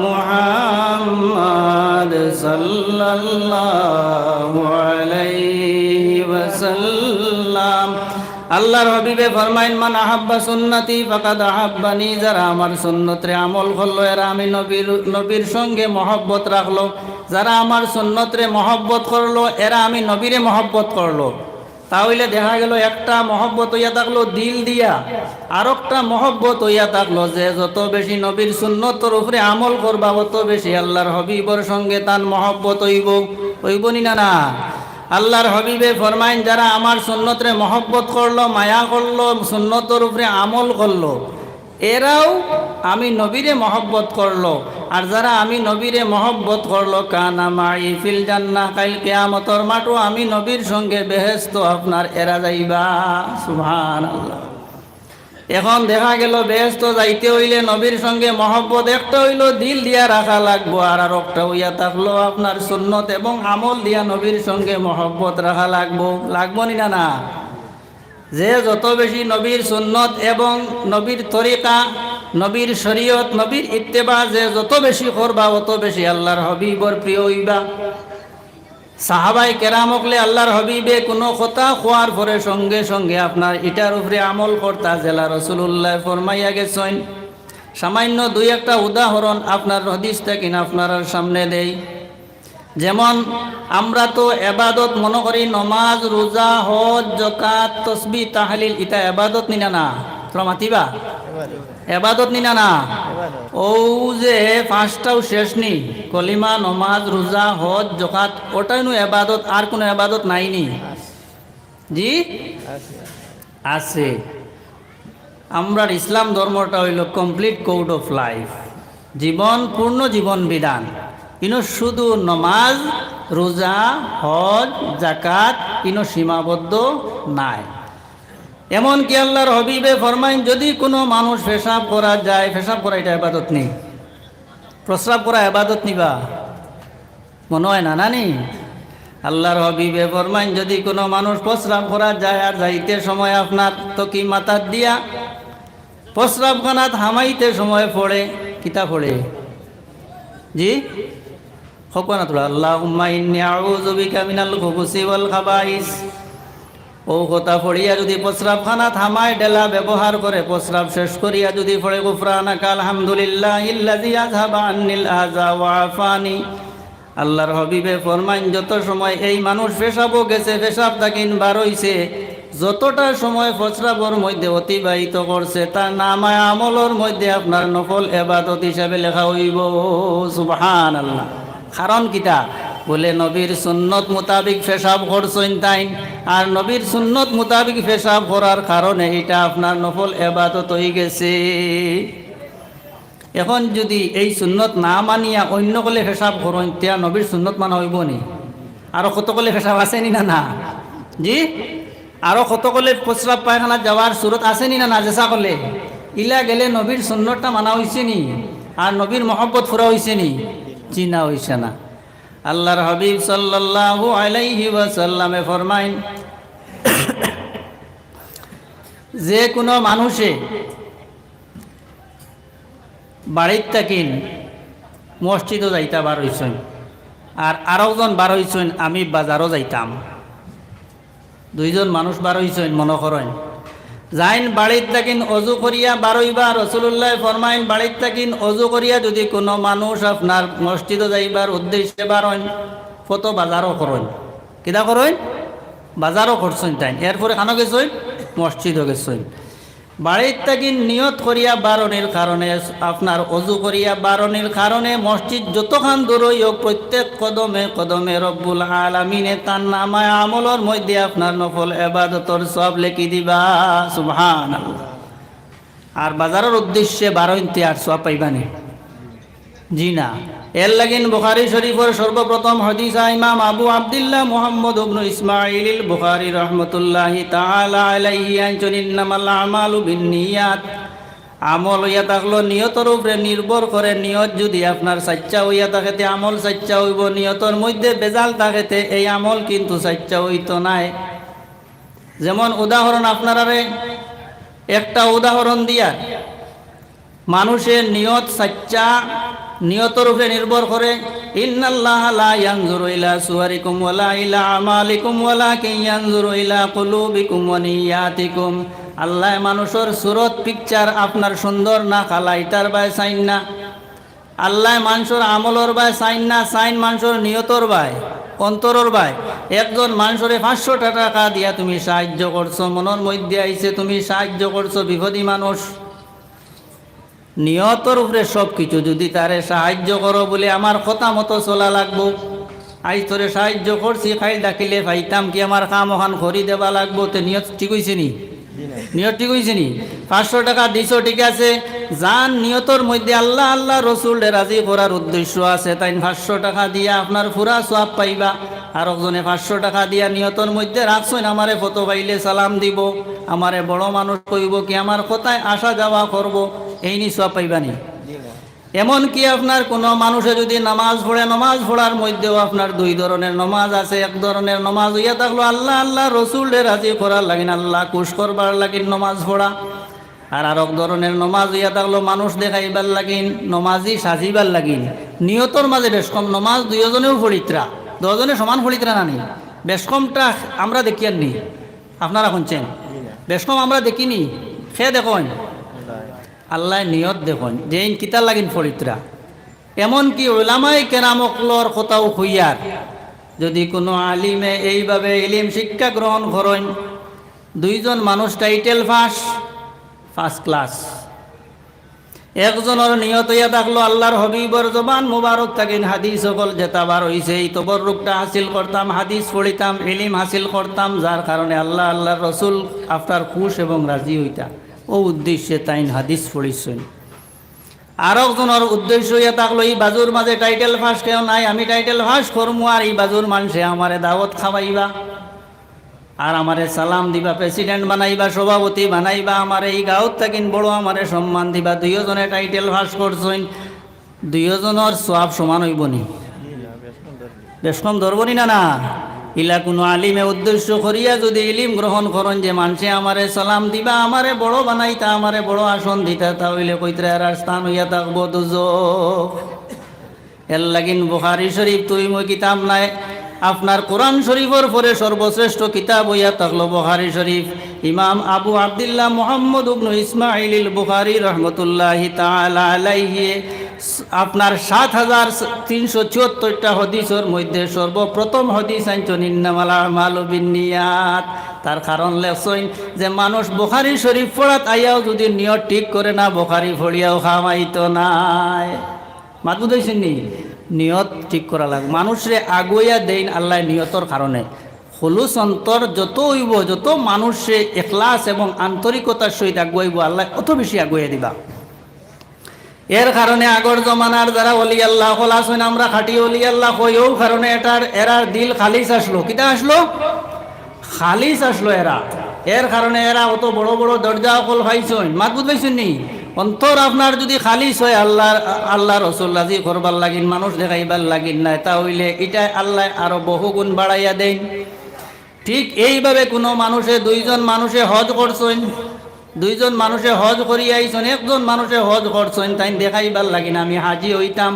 B: মুহাম্মাদ সাল্লাল্লাহু আলাইহি ওয়াসাল্লাম। আল্লাহর হাবিবে ফরমাইন, মান আহাব্বা সুন্নতি ফাকাদ আহাব্বানি। যারা আমার সুন্নতরে আমল করলো, এরা আমি নবীর সঙ্গে মহব্বত রাখলো। যারা আমার সুন্নতরে মহব্বত করলো, এরা আমি নবীরে মহব্বত করলো। তাহলে দেখা গেল একটা মহব্বত হইয়া থাকলো দিল দিয়া, আর একটা মহব্বত হইয়া থাকলো যে যত বেশি নবীর সুন্নতর উপরে আমল করবা, অত বেশি আল্লাহর হাবিবর সঙ্গে তার মহব্বত হইব। হইব নি না? না। আল্লাহর হাবিবে ফরমাইন, যারা আমার সুন্নতরে মহব্বত করলো, মায়া করলো, সুন্নতর উপরে আমল করলো, এরাও আমি নবীরে মহব্বত করলো। আর যারা আমি নবীরে মহব্বত করলো, কানা মাই ফিল জান্নাহ, কাল কিয়ামতের মাঠও আমি নবীর সঙ্গে বেহেশত আপনার এরা যাইবা। সুবহানাল্লাহ। এখন দেখা গেল বেহেশত যাইতে হইলে নবীর সঙ্গে মহব্বত একটা হইল দিল দিয়া রাখা লাগবো, আর একটা হইয়া থাকলো আপনার সুন্নত এবং আমল দিয়া নবীর সঙ্গে মহব্বত রাখা লাগবো। লাগবো নি না? না। যে যত বেশি নবীর সুন্নত এবং নবীর তরিকা, নবীর শরীয়ত, নবীর ইত্তেবা যে যত বেশি করবা, অত বেশি আল্লাহর হাবিবর প্রিয় হইবা। সাহাবাই কেরামকলে আল্লাহর হাবিবে কোনো কথা খোয়ার পরে সঙ্গে সঙ্গে আপনার এটার উপরে আমল করতা, জেলা রাসূলুল্লাহ ফরমাইয়া গেছেন। সামান্য দুই একটা উদাহরণ আপনার হাদিস থেকে আপনার সামনে দেই। যেমন আমরা তো এবাদত মনে করি, নমাজ, রোজা, হজ, যাকাত, তাসবিহ, তাহলিল, এটা এবাদত নিনা না? তোরা মাতিবা এবাদত নিনা না? ও যে পাঁচটাও শেষ নি, কলিমা, নমাজ, রোজা, হজ, যাকাত, ওটাই নো এবাদত। আর কোনো এবাদত নাইনি? জি আছে। আমরার ইসলাম ধর্মটা হইল কমপ্লিট কোড অফ লাইফ, জীবন পূর্ণ জীবন বিধান। ইনো শুধু নমাজ, রোজা, হজ, যাকাত ইনো সীমাবদ্ধ নাই। এমনকি আল্লাহর হাবিবে ফরমাইন, যদি কোনো মানুষ পেশাব করা যায়, পেশাব করা এটা ইবাদত নেই, প্রস্রাব করা ইবাদত নিবা? মনে হয় না? নানি আল্লাহর হাবিবে ফরমাইন, যদি কোনো মানুষ প্রস্রাব করা যায় আর যাইতে সময় আপনার তো কি মাথার দিয়া প্রস্রাবখানাত হামাইতে সময় পড়ে, কিতা পড়ে? জি হকনা তোলা, আল্লাহুম্মা ইন্নী আউযু বিকা মিনাল খুবুসি ওয়াল খাবাইস। ও কথা পড়িয়া যদি প্রস্রাবখানা থামায় ডেলা ব্যবহার করে প্রস্রাব শেষ করিয়া যদি পড়ে, গুফরানাকা আলহামদুলিল্লাহিল্লাযী আযহাবা আন্নিল আযা ওয়া আফানি। আল্লাহর হাবিবে ফরমাইন, যত সময় এই মানুষ পেশাবও গেছে, পেশাব তাকিন বার হইছে, যতটা সময় প্রস্রাবর মধ্যে অতিবাহিত করছে তার নামায় আমলর মধ্যে আপনার নফল এবাদত হিসাবে লেখা হইব। সুবহানাল্লাহ। কারণ কিটা বলে নবীর সুন্নত মোতাবিক পেশাব করছেন তাই, আর নবীর সুন্নত মোতাবিক পেশাব করার কারণে এটা আপনার নফল এবাদত হয়ে গেছে। এখন যদি এই সুন্নত না মানিয়া অন্য কলে পেশাব করেন তিয়া নবীর সুন্নত মানা হইব নি? আরো কত কলে পেশাব আসেনি না? না জি, আরো কত কলে প্রস্রাব পায়খানা যাওয়ার সুরত আসেনি না? জেসা কলে ইলা গেলে নবীর সুন্নতটা মানা হইছে নি? আর নবীর মহব্বত ফুরা হইছে নি? জি না, হইছে না। আল্লাহর হাবিব সাল্লাল্লাহু আলাইহি ওয়াসাল্লামে ফরমাইন, যে কোনো মানুষে বাড়ির থাকিন মসজিদও যাইতা বার হইছেন, আর আরেকজন বার হইছেন আমি বাজারও যাইতাম, দুইজন মানুষ বার হইছেন মনে করেন, যাইন বাড়ির থাকিন অজু করিয়া বার হইবা। রাসূলুল্লাহ ফরমাইন, বাড়ির থাকিন অজু করিয়া যদি কোনো মানুষ আপনার মসজিদে যাইবার উদ্দেশ্যে বার হইন, কত বাজারও করেন, কিদা করেন? বাজারও করছেন তাই। এরপরে খানো গেছেন, মসজিদও গেছেন। বাড়ির থাকিন নিয়ত করিয়া বারণের কারণে, আপনার অজু করিয়া বারণের কারণে মসজিদ যতখান দূরই হোক প্রত্যেক কদমে কদমে রব্বুল আলামিনে তার নামায় আমলের মধ্যে আপনার নফল এবাদতর সব লেখি দিবা। সুবহানাল্লাহ। আর বাজারের উদ্দেশ্যে বারণতে আর সব পাইবানি? জি না। এর লাগিন বুখারী শরীফের সর্বপ্রথম হাদিস ইমাম আবু আব্দুল্লাহ মুহাম্মদ ইবনে ইসমাঈল আল বুখারী রাহমাতুল্লাহি তাআলা আলাইহি আনছেন, ইন্নামাল আমালু বিন্নিয়াত। আমল হইয়া থাকলো নিয়তের উপরে নির্ভর করে। নিয়ত যদি আপনার সাচ্চা হইয়া থাকে আমল সাচ্চা হইব, নিয়তের মধ্যে বেজাল থাকে এই আমল কিন্তু সাচ্চা হইতো নাই। যেমন উদাহরণ আপনারা একটা উদাহরণ দিয়া, মানুষের নিয়ত সাচ্চা নিয়তের উপরে নির্ভর করে। ইন্নাল্লাহা লা ইয়ানজুরু ইলা সুওয়ারিকুম ওয়ালা ইলা আমালিকুম ওয়ালাকিন ইয়ানজুরু ইলা কুলুবিকুম ওয়া নিয়াতিকুম। আল্লাহ মানুষের সুরত পিকচার আপনার সুন্দর না খালা ইটার বাই চাইন না। আল্লাহ মানুষের আমলর বাই চাইন না, চাইন মানুষের নিয়তর বাই, অন্তরর বাই। একজন মানুষরে 500 টাকা দিয়া তুমি সাহায্য করছো, মনের মধ্যে আইছে তুমি সাহায্য করছো বিপদী মানুষ, নিয়তর উপরে সব কিছু। যদি তারে সাহায্য করো বলে আমার কথা মতো চলা লাগবো, আজ তোরে সাহায্য করছি খাইল ডাকিলে ভাইতাম কি আমার কাম ওখান খরি দেবা লাগবো, তো নিয়ত ঠিক হয়েছে নি? নিয়ত ঠিক হয়েছে নি? 500 টাকা দিছো ঠিক আছে, যান নিয়তর মধ্যে আল্লাহ আল্লাহ রসুলের রাজি করার উদ্দেশ্য আছে, তাই 500 টাকা দিয়া আপনার পুরা সওয়াব পাইবা। আর একজনে 500 টাকা দিয়া নিয়তর মধ্যে রাখছেন আমারে ফটো পাইলে সালাম দিব, আমারে বড় মানুষ কইব কি আমার কথায় আসা যাওয়া করব, এই নি সওয়াব পাইবানি? এমন কি আপনার কোনো মানুষে যদি নামাজ পড়ে, নামাজ পড়ার মধ্যেও আপনার দুই ধরনের নামাজ আছে। এক ধরনের নামাজ হইয়া থাকলো আল্লাহ আল্লাহ রসুলের রাজি করার লাগিন, আল্লাহ খুশ করবার লাগিন নামাজ পড়া। আর এক ধরনের নামাজ হইয়া থাকলো মানুষ দেখাইবার লাগিন, নমাজি সাজিবার লাগিন। নিয়তর মাঝে বেশ কম নমাজ দুইজনেও ফরিত্রা, দুজনে সমান ফরিত্রা না নি? বেশ কমটা আমরা দেখি আর নি, আপনারা শুনছেন? বেশ কম আমরা দেখিনি, সে দেখুন আল্লাহ নিয়ত দেখুন যে কিতার লাগিন ফরিত্রা। এমনকি উলামায়ে কেরামকলর কথাও হইয়ার, যদি কোনো আলিমে এইভাবে ইলম শিক্ষা গ্রহণ করেন, দুইজন মানুষ টাইটেল ফার্স্ট ক্লাস, একজনের নিয়ত হইয়া থাকলো আল্লাহর হবিবর জবান মুবারক থাকিন হাদিস সকল যেতাবার হইছে এই তবরুকটা হাসিল করতাম, হাদিস পড়িতাম, ইলম হাসিল করতাম, যার কারণে আল্লাহ আল্লাহর রসুল আপনার খুশ এবং রাজি হইতা, ও উদ্দেশ্যে তাইন হাদিস পড়িছেন। আর একজনের উদ্দেশ্য হইয়া থাকলো এই বাজুর মাঝে টাইটেল ফার্স্ট কেউ নাই, আমি টাইটেল ফার্স্ট করমু, আর এই বাজুর মানুষে আমারে দাওয়াত খাওয়াইবা, আর আমারে সালাম দিবা, প্রেসিডেন্ট বানাইবা, সভাপতি বানাইবা, আমারে এই গাঁৱত থাকিন বড় আমারে সম্মান দিবা। দুইজনে টাইটেল ফার্স্ট করছেন, দুইজনের সওয়াব সমান হইব নি? বেশ কম ধরবনি না? না। ইলা কোনো আলিমে উদ্দেশ্য করিয়া যদি ইলিম গ্রহণ করেন যে মানুষে আমারে সালাম দিবা, আমারে বড় বানাইতা, আমারে বড় আসন দিতা, তাহলে কইতরা আর স্থান হইয়া থাকবো দুজক। এর লাগিন বুখারী শরীফ তুই মই কিতাব নাই, আপনার কোরআন শরীফের পরে সর্বশ্রেষ্ঠ কিতাব হইয়া থাকলো বুখারী শরীফ। ইমাম আবু আব্দুল্লাহ মুহাম্মদ ইবনে ইসমাঈল আল বুখারী রাহমাতুল্লাহি তাআলা আলাইহি আপনার 7374টা হদিসের মধ্যে সর্বপ্রথম হদিস আনছেন ইন্নামাল আমালু বিন্নিয়াত। তার কারণ লেখছেন যে মানুষ বুখারী শরীফ পড়াত আইয়াও যদি নিয়ত ঠিক করে না বুখারী পড়িয়াও খামাইতো নাই। মাত বুঝাইছেন নি? নিয়ত ঠিক করা লাগে। মানুষরে আগুয়া দেন আল্লাহ নিয়তর কারণে। খুলুস অন্তর যত হইব, যত মানুষে এখলাস এবং আন্তরিকতার সহিত আগুয়াইব আল্লাহ অত বেশি আগুয়া দিবা। এর কারণে আগর জমানার যারা অলি আল্লাহ হলাসেন, আমরা খাটি অলি আল্লাহ হইও কারণে এরার দিল খালিস আসলো। কিটা আসলো? খালিস আসলো এরা। এর কারণে এরা অত বড় বড় দরজা অকল পাইছেন। মাত বুঝাইছেন নি? অন্তর আপনার যদি খালিস হয় আল্লাহ রসুল রাজি করবার লাগিন, মানুষ দেখাইবার লাগিন না, তাহলে এটা আল্লাহ আরো বহু গুণ বাড়াইয়া দেন। ঠিক এইভাবে কোনো মানুষে দুইজন মানুষে হজ করছেন, দুইজন মানুষে হজ করিয়া আইছেন, একজন মানুষে হজ করছেন তাই দেখাইবার লাগিন আমি হাজি হইতাম,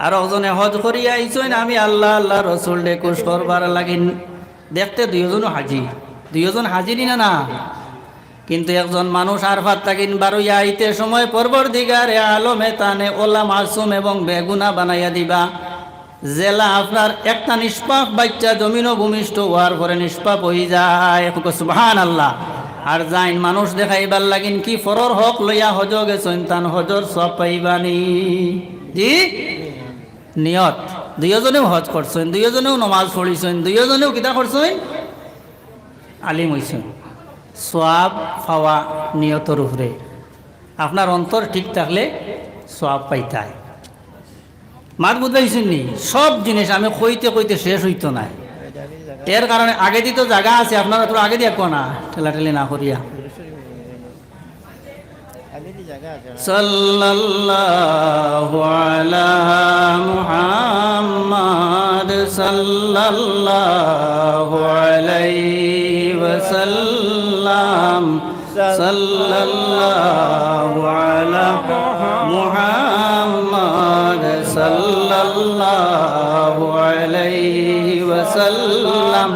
B: আর একজনে হজ করিয়া আইছেন আমি আল্লাহ রসুল ডে খুশ করবার লাগিন। দেখতে দুইজনও হাজি, দুইজন হাজিরই না। কিন্তু একজন মানুষ আরফাত তাকিন বারুইয়া আইতে সময় পরবর্তীকারে আলমে তানে ওলা মাসুম এবং বেগুনা বানাইয়া দিবা। জেলা আপনার একটা নিষ্পাপ বাচ্চা জমিনও ভূমিষ্ঠ হওয়ার পরে নিষ্পাপ হয়ে যায়। সুবহানাল্লাহ। আর যাইন মানুষ দেখাইবার লাগিন কি ফরর হক লইয়া হজ গেছেন তান হজর সব পাইবানি। জি নিয়ত। দুইজনেও হজ করছেন, দুইজনেও নমাজ পড়িছেন, দুইজনেও কিতা করছেন? আলিম হইছেন। সোয়াব পাওয়া নিয়তর উপরে। আপনার অন্তর ঠিক থাকলে সোয়াব পাইতায়। মাত বুঝাইছেন নি? সব জিনিস আমি কইতে কইতে শেষ হইতো না। এর কারণে আগে দিতে জায়গা আছে, আপনারা তো আগে দিয়ে না ঠেলাঠেলি না করিয়া। সাল্লাল্লাহু আলা মুহাম্মাদ সাল্লাল্লাহু আলাইহি ওয়াসাল্লাম সাল্লাল্লাহু আলা মুহাম্মাদ সাল্লাল্লাহু আলাইহি ওয়াসাল্লাম।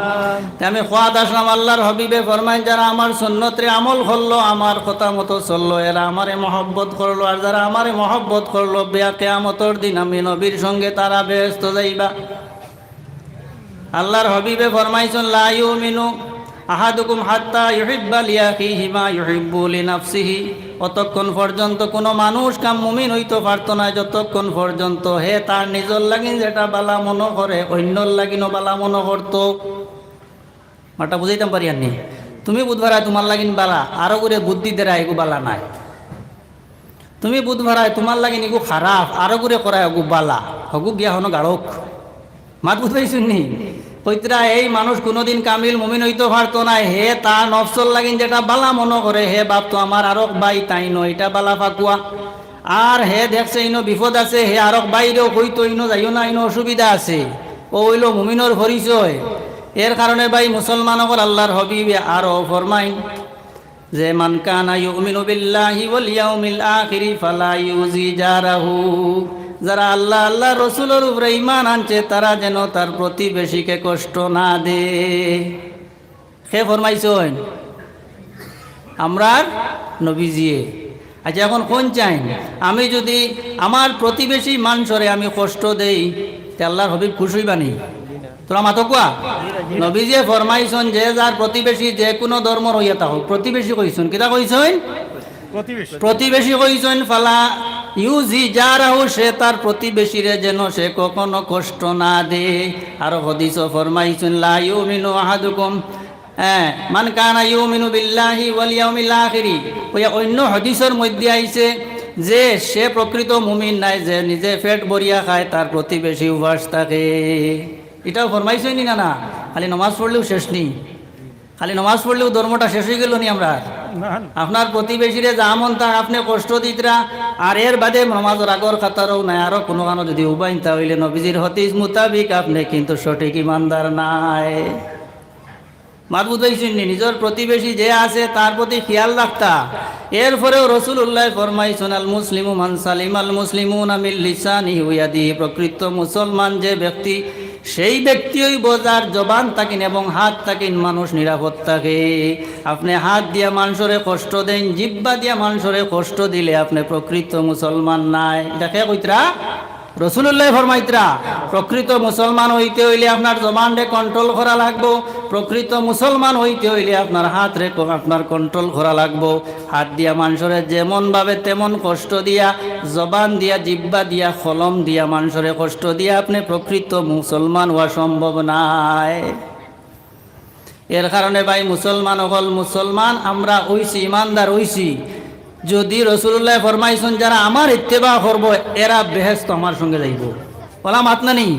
B: আমি খোয়াদ আসলাম আল্লাহর হাবিবে ফরমাইন যারা আমার সুন্নতে আমল করলো, আমার কথা মতো চললো, এরা আমারে মহব্বত করলো। আর যারা আমারে মহব্বত করলো কিয়ামতের দিন আমি নবীর সঙ্গে তারা বেহেশত যাইবা। আল্লাহর হাবিবে ফরমাইছেন লা ইউমিনু আহাদুকুম হাত্তা ইউহিব্বা লিআখিহি মা ইউহিব্বু লিনাফসিহি। অতক্ষণ পর্যন্ত কোনো মানুষ কাম মুমিন হইতে পারত না যতক্ষণ পর্যন্ত হে তার নিজের লাগিন যেটা বালা মনে করে অন্যর লাগিনও বালা মনে করতো। মাটা বুঝাইতাম পারি আনি? তুমি বুধবারায় তোমার লাগিন বালা, আরো করে বুদ্ধি দেরা এগু বালা নাই। তুমি বুধবারায় তোমার লাগিন এগু খারাপ, আরো করে করা এগু বালা, হগু গিয়া হনো গাড়ক। মাত বুঝাইছুন নি? কইতরা এই মানুষ কোনোদিন কামিল মুমিন হইতে পারতো না। হে তার নফসল লাগিন যেটা বালা মনে করে হে বাপতো আমার আরক বাই তাই ন এটা বালা ফাকুয়া। আর হে দেখছে ইনো বিপদ আছে, হে আরক বাইরেও কইতো ইনো যাইও না, ইনো অসুবিধা আছে, ও হইল মুমিনর পরিচয়। এর কারণে ভাই মুসলমানগর আল্লাহর হাবিবে আরো ফরমাইন যে মান কানা ইউমিনু বিল্লাহি ওয়াল ইয়াউমিল আখিরি ফালা ইউজি জারাহু। যারা আল্লাহ রসুলের উপরে ঈমান আনছে তারা যেন তার প্রতিবেশীকে কষ্ট না দে। কে ফরমাইছেন? আমরার নবীজিয়ে। আচ্ছা এখন কোন চাই? আমি যদি আমার প্রতিবেশী মানুষরে আমি কষ্ট দেই তে আল্লাহর হাবিব খুশি বানি? তোরা মাতকুয়া নবীজিয়ে ফরমাইছেন যে যার প্রতিবেশী যে কোনো ধর্মর হইয়া তা হোক, প্রতিবেশী কইছেন কিতা কইছেন? প্রতিবেশী কইছেন ফালা ইউজি জারাহু, সে তার প্রতিবেশীরে যেন সে কখনো কষ্ট না দে। আর হাদিসও ফরমাইছেন লা ইউমিনু আহাদুকুম মান কানা ইউমিনু বিল্লাহি ওয়াল ইয়াউমিল আখিরি। ওই অন্য হাদিসের মধ্যে আইছে যে সে প্রকৃত মুমিন নাই যে নিজে পেট ভরিয়া খায় তার প্রতিবেশী উপাস থাকে। এটাও ফরমাইছেন না? না খালি নমাজ পড়লেও শেষ নেই, খালি নমাজ পড়লেও ধর্মটা শেষ হয়ে গেল নি? আমরা আপনার প্রতিবেশীরে যা মন তা আপনি কষ্ট দিতরা, আর এর বাদে নমাজের আগর খাতারও নাই আরো কোনো কানো যদি উবাইন তাহলে নবীজির হাদিস মোতাবিক আপনি কিন্তু সঠিক ইমানদার নাই। মাত বুঝাইছেন নি? নিজের প্রতিবেশী যে আছে তার প্রতি খেয়াল রাখতা। এরপরেও রাসূলুল্লাহ ফরমাইছেন আল মুসলিমু মান সালিমাল মুসলিমুনা মিন লিসানিহি ওয়া ইয়াদিহি। প্রকৃত মুসলমান যে ব্যক্তি সেই ব্যক্তি হইব যার জবান থাকেন এবং হাত থাকেন মানুষ নিরাপদ থাকে। আপনি হাত দিয়া মানুষরে কষ্ট দেন, জিব্বা দিয়া মানুষরে কষ্ট দিলে আপনি প্রকৃত মুসলমান নাই। এটা কে কইতরা? রসুলুল্লাহ ফরমাইতরা। প্রকৃত মুসলমান হইতে হইলে আপনার জবানরে কন্ট্রোল করা লাগবো। প্রকৃত মুসলমান হইতে হইলে আপনার হাত রে আপনার কন্ট্রোল করা লাগবো। হাত দিয়া মানুষরে যেমন ভাবে তেমন কষ্ট দিয়া, জবান দিয়া, জিব্বা দিয়া, কলম দিয়া মানুষরে কষ্ট দিয়া আপনি প্রকৃত মুসলমান হওয়া সম্ভব নাই। এর কারণে ভাই মুসলমান হল মুসলমান আমরা হইছি, ইমানদার হইছি যদি রসুল্লাহ ফরমাইছেন যারা আমার ইত্তেবা করবো এরা বেহেশত আমার সঙ্গে যাইব। বলা মাত না নেই।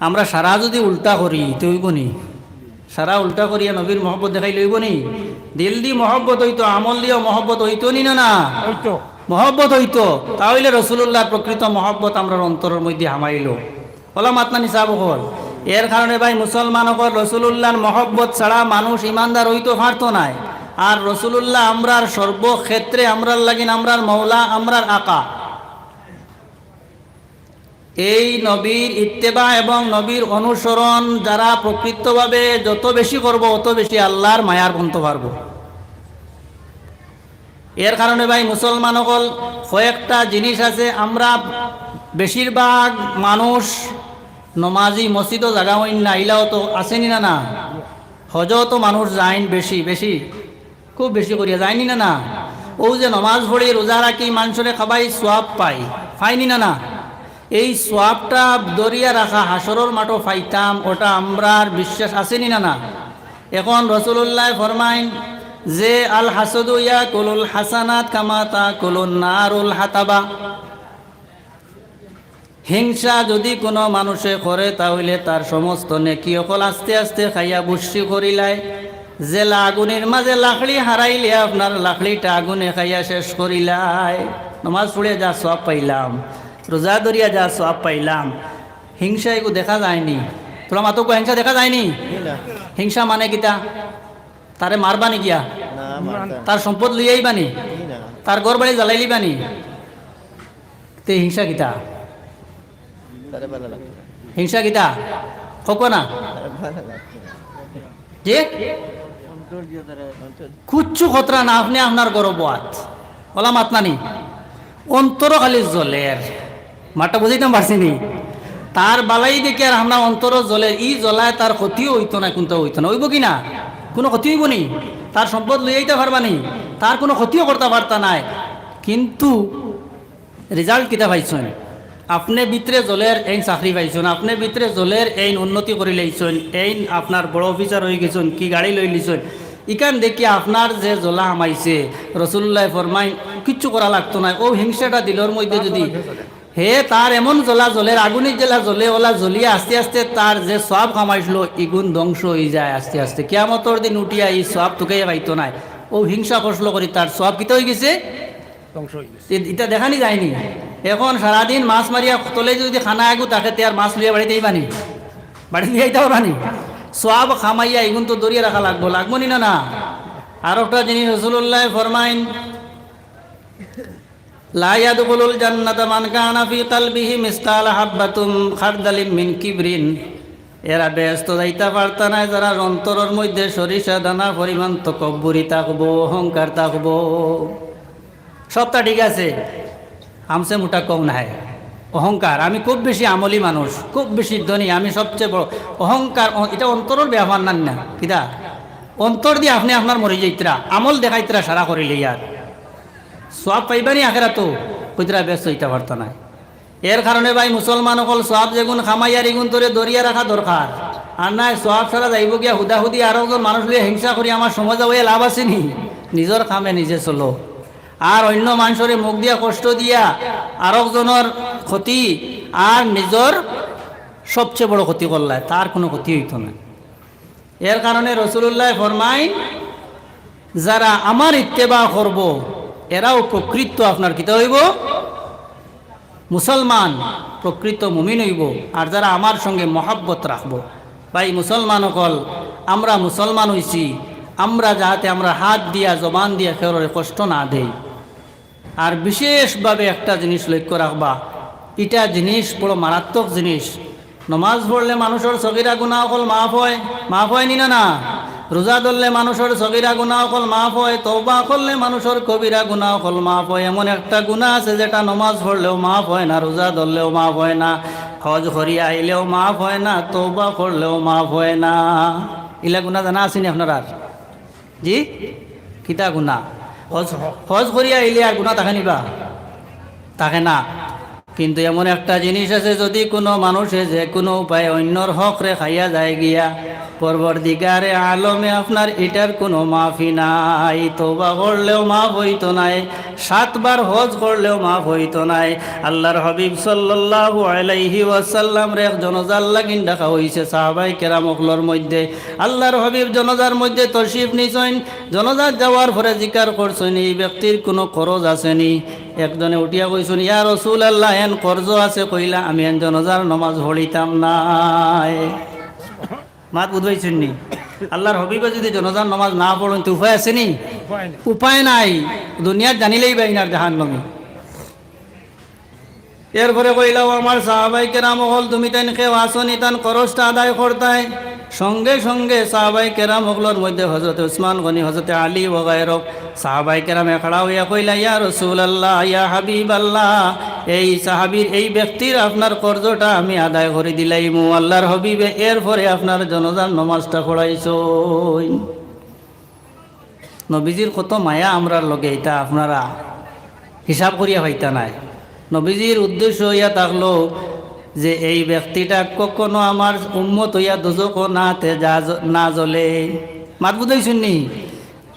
B: আমরা সারা যদি উল্টা করি তো হইব নি? সারা উল্টা করিয়া নবীর মহব্বত দেখাই লইব নি? দিল দি মহব্বত হইতো, আমল দিয়েও মহব্বত হইতো নি? না মহব্বত হইতো, তাহলে রসুল্লাহর প্রকৃত মহব্বত আমরা অন্তরের মধ্যে হামাইল। বলা মাত না নিসাব হল। এর কারণে ভাই মুসলমান হল রসুল্লাহর মহব্বত ছাড়া মানুষ ইমানদার হইতো পারতো নাই। আর রসুল্লাহ আমরার সর্বক্ষেত্রে আমরার লাগিন আমরার মৌলা, আমরার আকা। এই নবীর ইত্তেবা এবং নবীর অনুসরণ যারা প্রকৃতভাবে যত বেশি করব অত বেশি আল্লাহর মায়ার বন্ধ পারব। এর কারণে ভাই মুসলমান হল কয়েকটা জিনিস আছে। আমরা বেশিরভাগ মানুষ নমাজি মসজিদও জাগা হইন না, ইলাও তো আসেনি না? না হজও তো মানুষ যাইন বেশি বেশি, খুব বেশি করিয়া যায়নি না? না ও যে নমাজ পড়ি রোজা রাখি মানুষরে খাবাই সোয়াব পাই, পাইনি না? না এই সোয়াবটা দরিয়া রাখা হাসরের মাঠও পাইতাম, ওটা আমরার বিশ্বাস আসেনি না? না এখন রসুল্লাহ ফরমাইন যে আল হাসদু ইয়াকুলুল হাসানাত কামা তাকুলুন নারুল হাতাবা। হিংসা যদি কোনো মানুষে করে তাহলে তার সমস্ত নেকি অকল আস্তে আস্তে খাইয়া বুসি করিলায়। যে আগুনের মাঝে লাকড়ি হারাইলে আপনার লাকড়িটা আগুনে খাইয়া শেষ করিলাই। নমাজ পড়ে যা সব পাইলাম, রোজা দরিয়া যা সব পাইলাম, হিংসা এগু দেখা যায়নি। তোরা মাতক হিংসা দেখা যায়নি? হিংসা মানে কিতা? তারে মারবানি গিয়া, তার সম্পদ লইয়াই বানি, তার ঘর বাড়ি জ্বালাইলি বানি, তে হিংসা কিতা? হিংসা কিতা হোক না যে কুচ্ছু খতরা না আপনি আপনার গরবাত বলা মাত নানি অন্তর খালি জলের মাটা বুঝাইতাম পারছি নি। তার বালাই দেখে আর আমরা অন্তর জলের ই জ্বলায় তার ক্ষতিও হইতো না, কিন্তু হইতো না। হইব কি না? কোনো ক্ষতি হইব নি? তার সম্পদ লইয়াইতে পারবানি, তার কোনো ক্ষতিও করতে পারতা নাই, কিন্তু রেজাল্ট কিতা পাইছেন? আপনি ভিতরে জলের এই চাকরি পাইছেন, আপনি ভিতরে জলের এই উন্নতি করে লইছেন, এই আপনার বড় অফিসার হয়ে গেছেন, কি গাড়ি লই লিছেন, ইকান দেখি আপনার যে জ্বলা হামাইছে রসুল্লাহ ফরমাই কিচ্ছু করা লাগতো না। ও হিংসাটা দিলর মধ্যে যদি হে তার এমন জ্বলা জলের আগুনের জেলা জ্বলে ওলা জ্বলিয়ে আস্তে আস্তে তার যে সব কামাইছিল ইগুণ ধ্বংস হয়ে যায় আস্তে আস্তে। কিয়ামতর দিন উঠিয়া এই সব তোকে পাইতো নাই। ও হিংসা ফসল করি তার সব কিতে হয়ে গেছে, এটা দেখানি যায়নি। এখন সারাদিন মাছ মারিয়া তলে যদি খানা আগু তাকে আর মাছ লিয়া বাড়িতেই বানি, বাড়ি লিয়ে আইতে পারবানি। সব খামাইয়া এগুন তো দরিয়া রাখা লাগবো, লাগবো নি? না না। আর একটা জিনিস রাসূলুল্লাহ ফরমাইন লা ইয়াদখুলুল জান্নাতা মান কানা ফি কলবিহি মিসকাল হাববাতুম খারদালিম মিন কিবরিন। এরা ব্যস্ত যাইতে পারতা না যারা অন্তরের মধ্যে সরিষা দানা পরিমাণ তকব্বুরি থাকবো, অহংকার থাকবো। সবটা ঠিক আছে, আমসে মোটা কম নাই অহংকার। আমি খুব বেশি আমলি মানুষ, খুব বেশি ধনী, আমি সবচেয়ে বড়। অহংকার এটা অন্তরের ব্যবহার নান না কিতা? অন্তর দিয়ে আপনি আপনার মরে যাইতরা, আমল দেখাইতরা সারা করিলে ইয়ার সব পাইবানি আখেরা তো কইতরা ব্যস্ত হইতে পারত না। এর কারণে ভাই মুসলমান সকল সব যেগুন খামাইয়ার এগুন তোরে দরিয়া রাখা দরকার। আর নাই সব সারা যাইব গিয়া হুদাহুদি আরো একজন মানুষ লিয়ে হিংসা করি আমার সমাজ হয়ে লাভ আসেনি। নিজের খামে নিজে চলো, আর অন্য মানুষের মুখ দিয়া কষ্ট দিয়া আর একজনের ক্ষতি আর নিজের সবচেয়ে বড় ক্ষতি করলায়, তার কোনো ক্ষতি হইত না। এর কারণে রাসূলুল্লাহ ফরমায় যারা আমার ইত্তেবা করব এরাও প্রকৃত আপনার কিতা হইব, মুসলমান, প্রকৃত মুমিন হইব। আর যারা আমার সঙ্গে মহাব্বত রাখবো। ভাই মুসলমান হল আমরা মুসলমান হইছি, আমরা যাতে আমরা হাত দিয়া জবান দিয়া কেউরে কষ্ট না দেই। আর বিশেষভাবে একটা জিনিস লক্ষ্য রাখবা, এটা জিনিস বড় মারাত্মক জিনিস। নমাজ পড়লে মানুষের সগীরা গুনাহ অকল মাফ হয় নি না রোজা ধরলে মানুষের সগীরা গুনাহ অকল মাফ হয়, তওবা করলে মানুষের কবিরা গুনাহ অকল মাফ হয়। এমন একটা গুনাহ আছে যেটা নমাজ পড়লেও মাফ হয় না, রোজা ধরলেও মাফ হয় না, হজ করিয়া আইলেও মাফ হয় না, তওবা করলেও মাফ হয় না। ইলা গুনাহ জানা আসেনি আপনারা? জি, কিতা গুনাহ? হজ করিয়া আইলে আর গুনাহ থাকে নিবা? থাকে না। কিন্তু এমন একটা জিনিস আছে, যদি কোনো মানুষে যে কোনো উপায়ে অন্যর হক রে খাইয়া যায় গিয়া, পরবর্তীকারে আলমে আপনার এটার কোনো মাফি নাই। তওবা করলেও মাফ হইতো নাই, 7 বার হজ করলেও মাফ হইতো নাই। আল্লাহর হাবিব সাল্লাল্লাহু আলাইহি ওয়াসাল্লাম রে জনজার লাগিন ডাকা হইছে সাহাবাই কেরামকলর মধ্যে। আল্লাহর হাবিব জনজার মধ্যে তশরিফ নিছেন, জনজাত যাওয়ার পরে জিকার করছেন এই ব্যক্তির কোনো খরচ আসেনি। একজনে উঠিয়া কইছেন, ইয়া রাসূলুল্লাহ এন কর্জ আছে। কইলা, আমি এন জনজার নমাজ পড়িতাম নাই। মাত বুঝবাইছেন নি? আল্লাহর হবিবে যদি জনজার নমাজ না পড়েন তো উপায় আছে নি? উপায় নাই। দুনিয়ার জানিলেই বাইনার জাহান্নামী। এরপরে কইলাও, আমার সাহাবাই কেরাম হল তুমি তাই কেউ আসনি, তান খরচটা আদায় করতাই। সঙ্গে সঙ্গে সাহাবাই কেরাম হকলর মধ্যে হজরত উসমান গনি, হজরত আলী ওগায়রক সাহাবাই কেরামে খাড়া হইয়া কইলা, ইয়া রাসূলুল্লাহ, ইয়া হাবিবাল্লাহ, এই সাহাবীর এই ব্যক্তির আপনার কর্জটা আমি আদায় করে দিলাইমু। আল্লাহর হবিবে এরপরে আপনার জনজার নমাজটা পড়াইছো। নবীজির কত মায়া আমরার লগে, এটা আপনারা হিসাব করিয়া পাইতা নাই। নবীজির উদ্দেশ্য হইয়া থাকলো যে এই ব্যক্তিটা কখনো আমার উম্মত হইয়া দোজক না জ্বলে। মাত বুঝাইছেন নি?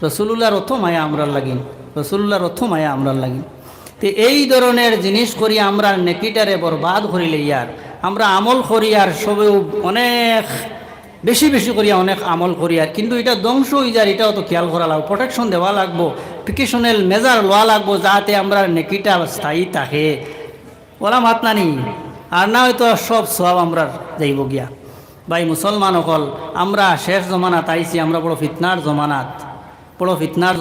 B: রসুল্লাহর অর্থ মায়া আমরার লাগিন, রসুল্লাহর অর্থ মায়া আমরার লাগিন। তো এই ধরনের জিনিস করি আমরা নেকিটারে বরবাদ করিলে ইয়ার আমরা আমল করি আর সবেও অনেক বেশি বেশি করিয়া অনেক আমল করি আর, কিন্তু এটা ধ্বংস হয়ে যায়। এটাও তো খেয়াল করা লাগবে, প্রোটেকশন দেওয়া লাগবো, প্রিকশনাল মেজার লওয়া লাগবো, যাতে আমরা নেকিটা স্থায়ী থাকে। ওরা মাত নানি আর না হয়তো সব সব আমরা যাইব গিয়া। ভাই মুসলমান অকল, আমরা শেষ জমানাত আইছি, আমরা বড় ফিতনার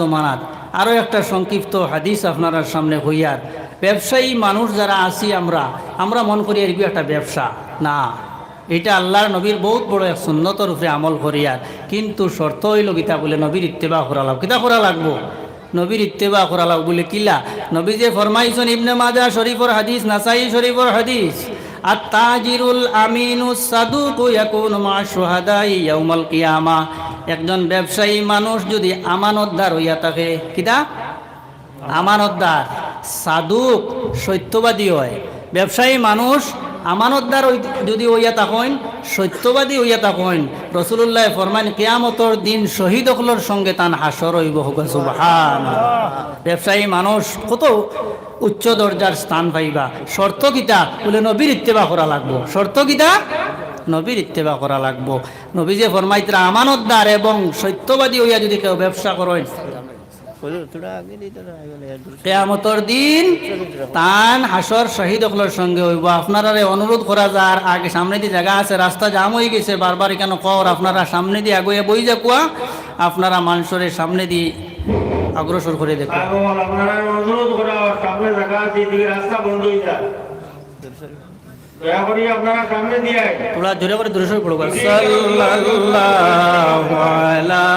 B: জমানাত। আরও একটা সংক্ষিপ্ত হাদিস আপনার সামনে হইয়ার। ব্যবসায়ী মানুষ যারা আছি আমরা মন করি এরকম একটা ব্যবসা না, এটা আল্লাহর নবীর বহুত বড় এক সুন্নতর উপরে আমল করিয়ার। কিন্তু শর্ত হইল গীতা বলে নবীর ইত্তেবা করা লাগবে। কিতা করা লাগবো? নবীর ইত্তেবা করা লাগবে বলে কিলা? নবী যে ফরমাইছেন, ইবনে মাজাহ শরীফর হাদিস, নাসাই শরীফর হাদিস, আত-তাজিরুল আমিনুস সাদুকু ইয়াকুনু মা শুহাদাই ইয়াউমাল কিয়ামা। একজন ব্যবসায়ী মানুষ যদি আমানতদার হইয়া থাকে, কিতা? আমানতদার, সাদুক সত্যবাদী হয়। ব্যবসায়ী মানুষ আমানতদার যদি হইয়া থাকেন, সত্যবাদী হইয়া থাকেন, রাসূলুল্লাহ ফরমান কিয়ামতর দিন শহীদ হকলর সঙ্গে তান হাসর হইব। সুবহানাল্লাহ। ব্যবসায়ী মানুষ কত উচ্চ দরজার স্থান পাইবা। শর্ত কিতা? বলে নবীর ইত্তেবা করা লাগবো। শর্ত কিতা? নবীর ইত্তেবা করা লাগবো। নবী যে ফরমাইতরা আমানতদার এবং সত্যবাদী হইয়া যদি কেউ ব্যবসা করেন, কিয়ামতের দিন তান হাসর শহীদ হকলের সঙ্গে হইব। আপনারা অনুরোধ করা যার আগে সামনে দিয়ে জায়গা আছে, রাস্তা জাম হয়ে গেছে, বারবার এখানে কর আপনারা সামনে দিয়ে আগুয়ে বই যা কুয়া, আপনারা মানুষের সামনে দিয়ে অগ্রসর করে দেখুন।
A: অনুরোধ করা সামনে জায়গা আছে, এদিকে রাস্তা বন্ধ হয়ে যায়, দয়া করে আপনারা সামনে দিয়ে
B: তোমরা জোরে করে দূরে সরে পড়ো। সাল্লাল্লাহু আলা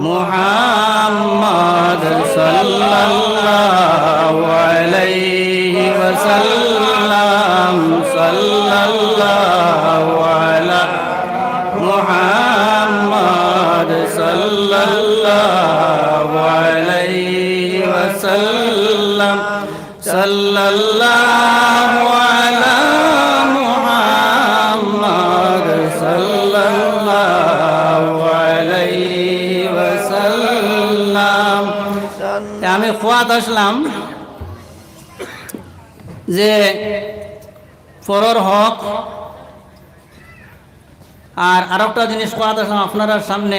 B: মুহাম্মাদ সাল্লাল্লাহু আলাইহি ওয়াসাল্লাম, সাল্লাল্লাহু আলা মুহাম্মাদ সাল্লাল্লাহু আলাইহি ওয়াসাল্লাম, সাল্লাল্লাহু আলা আমি খোয়াত আসলাম যে পরর হক আর আরেকটা জিনিস খোয়াত আসলাম আপনার সামনে,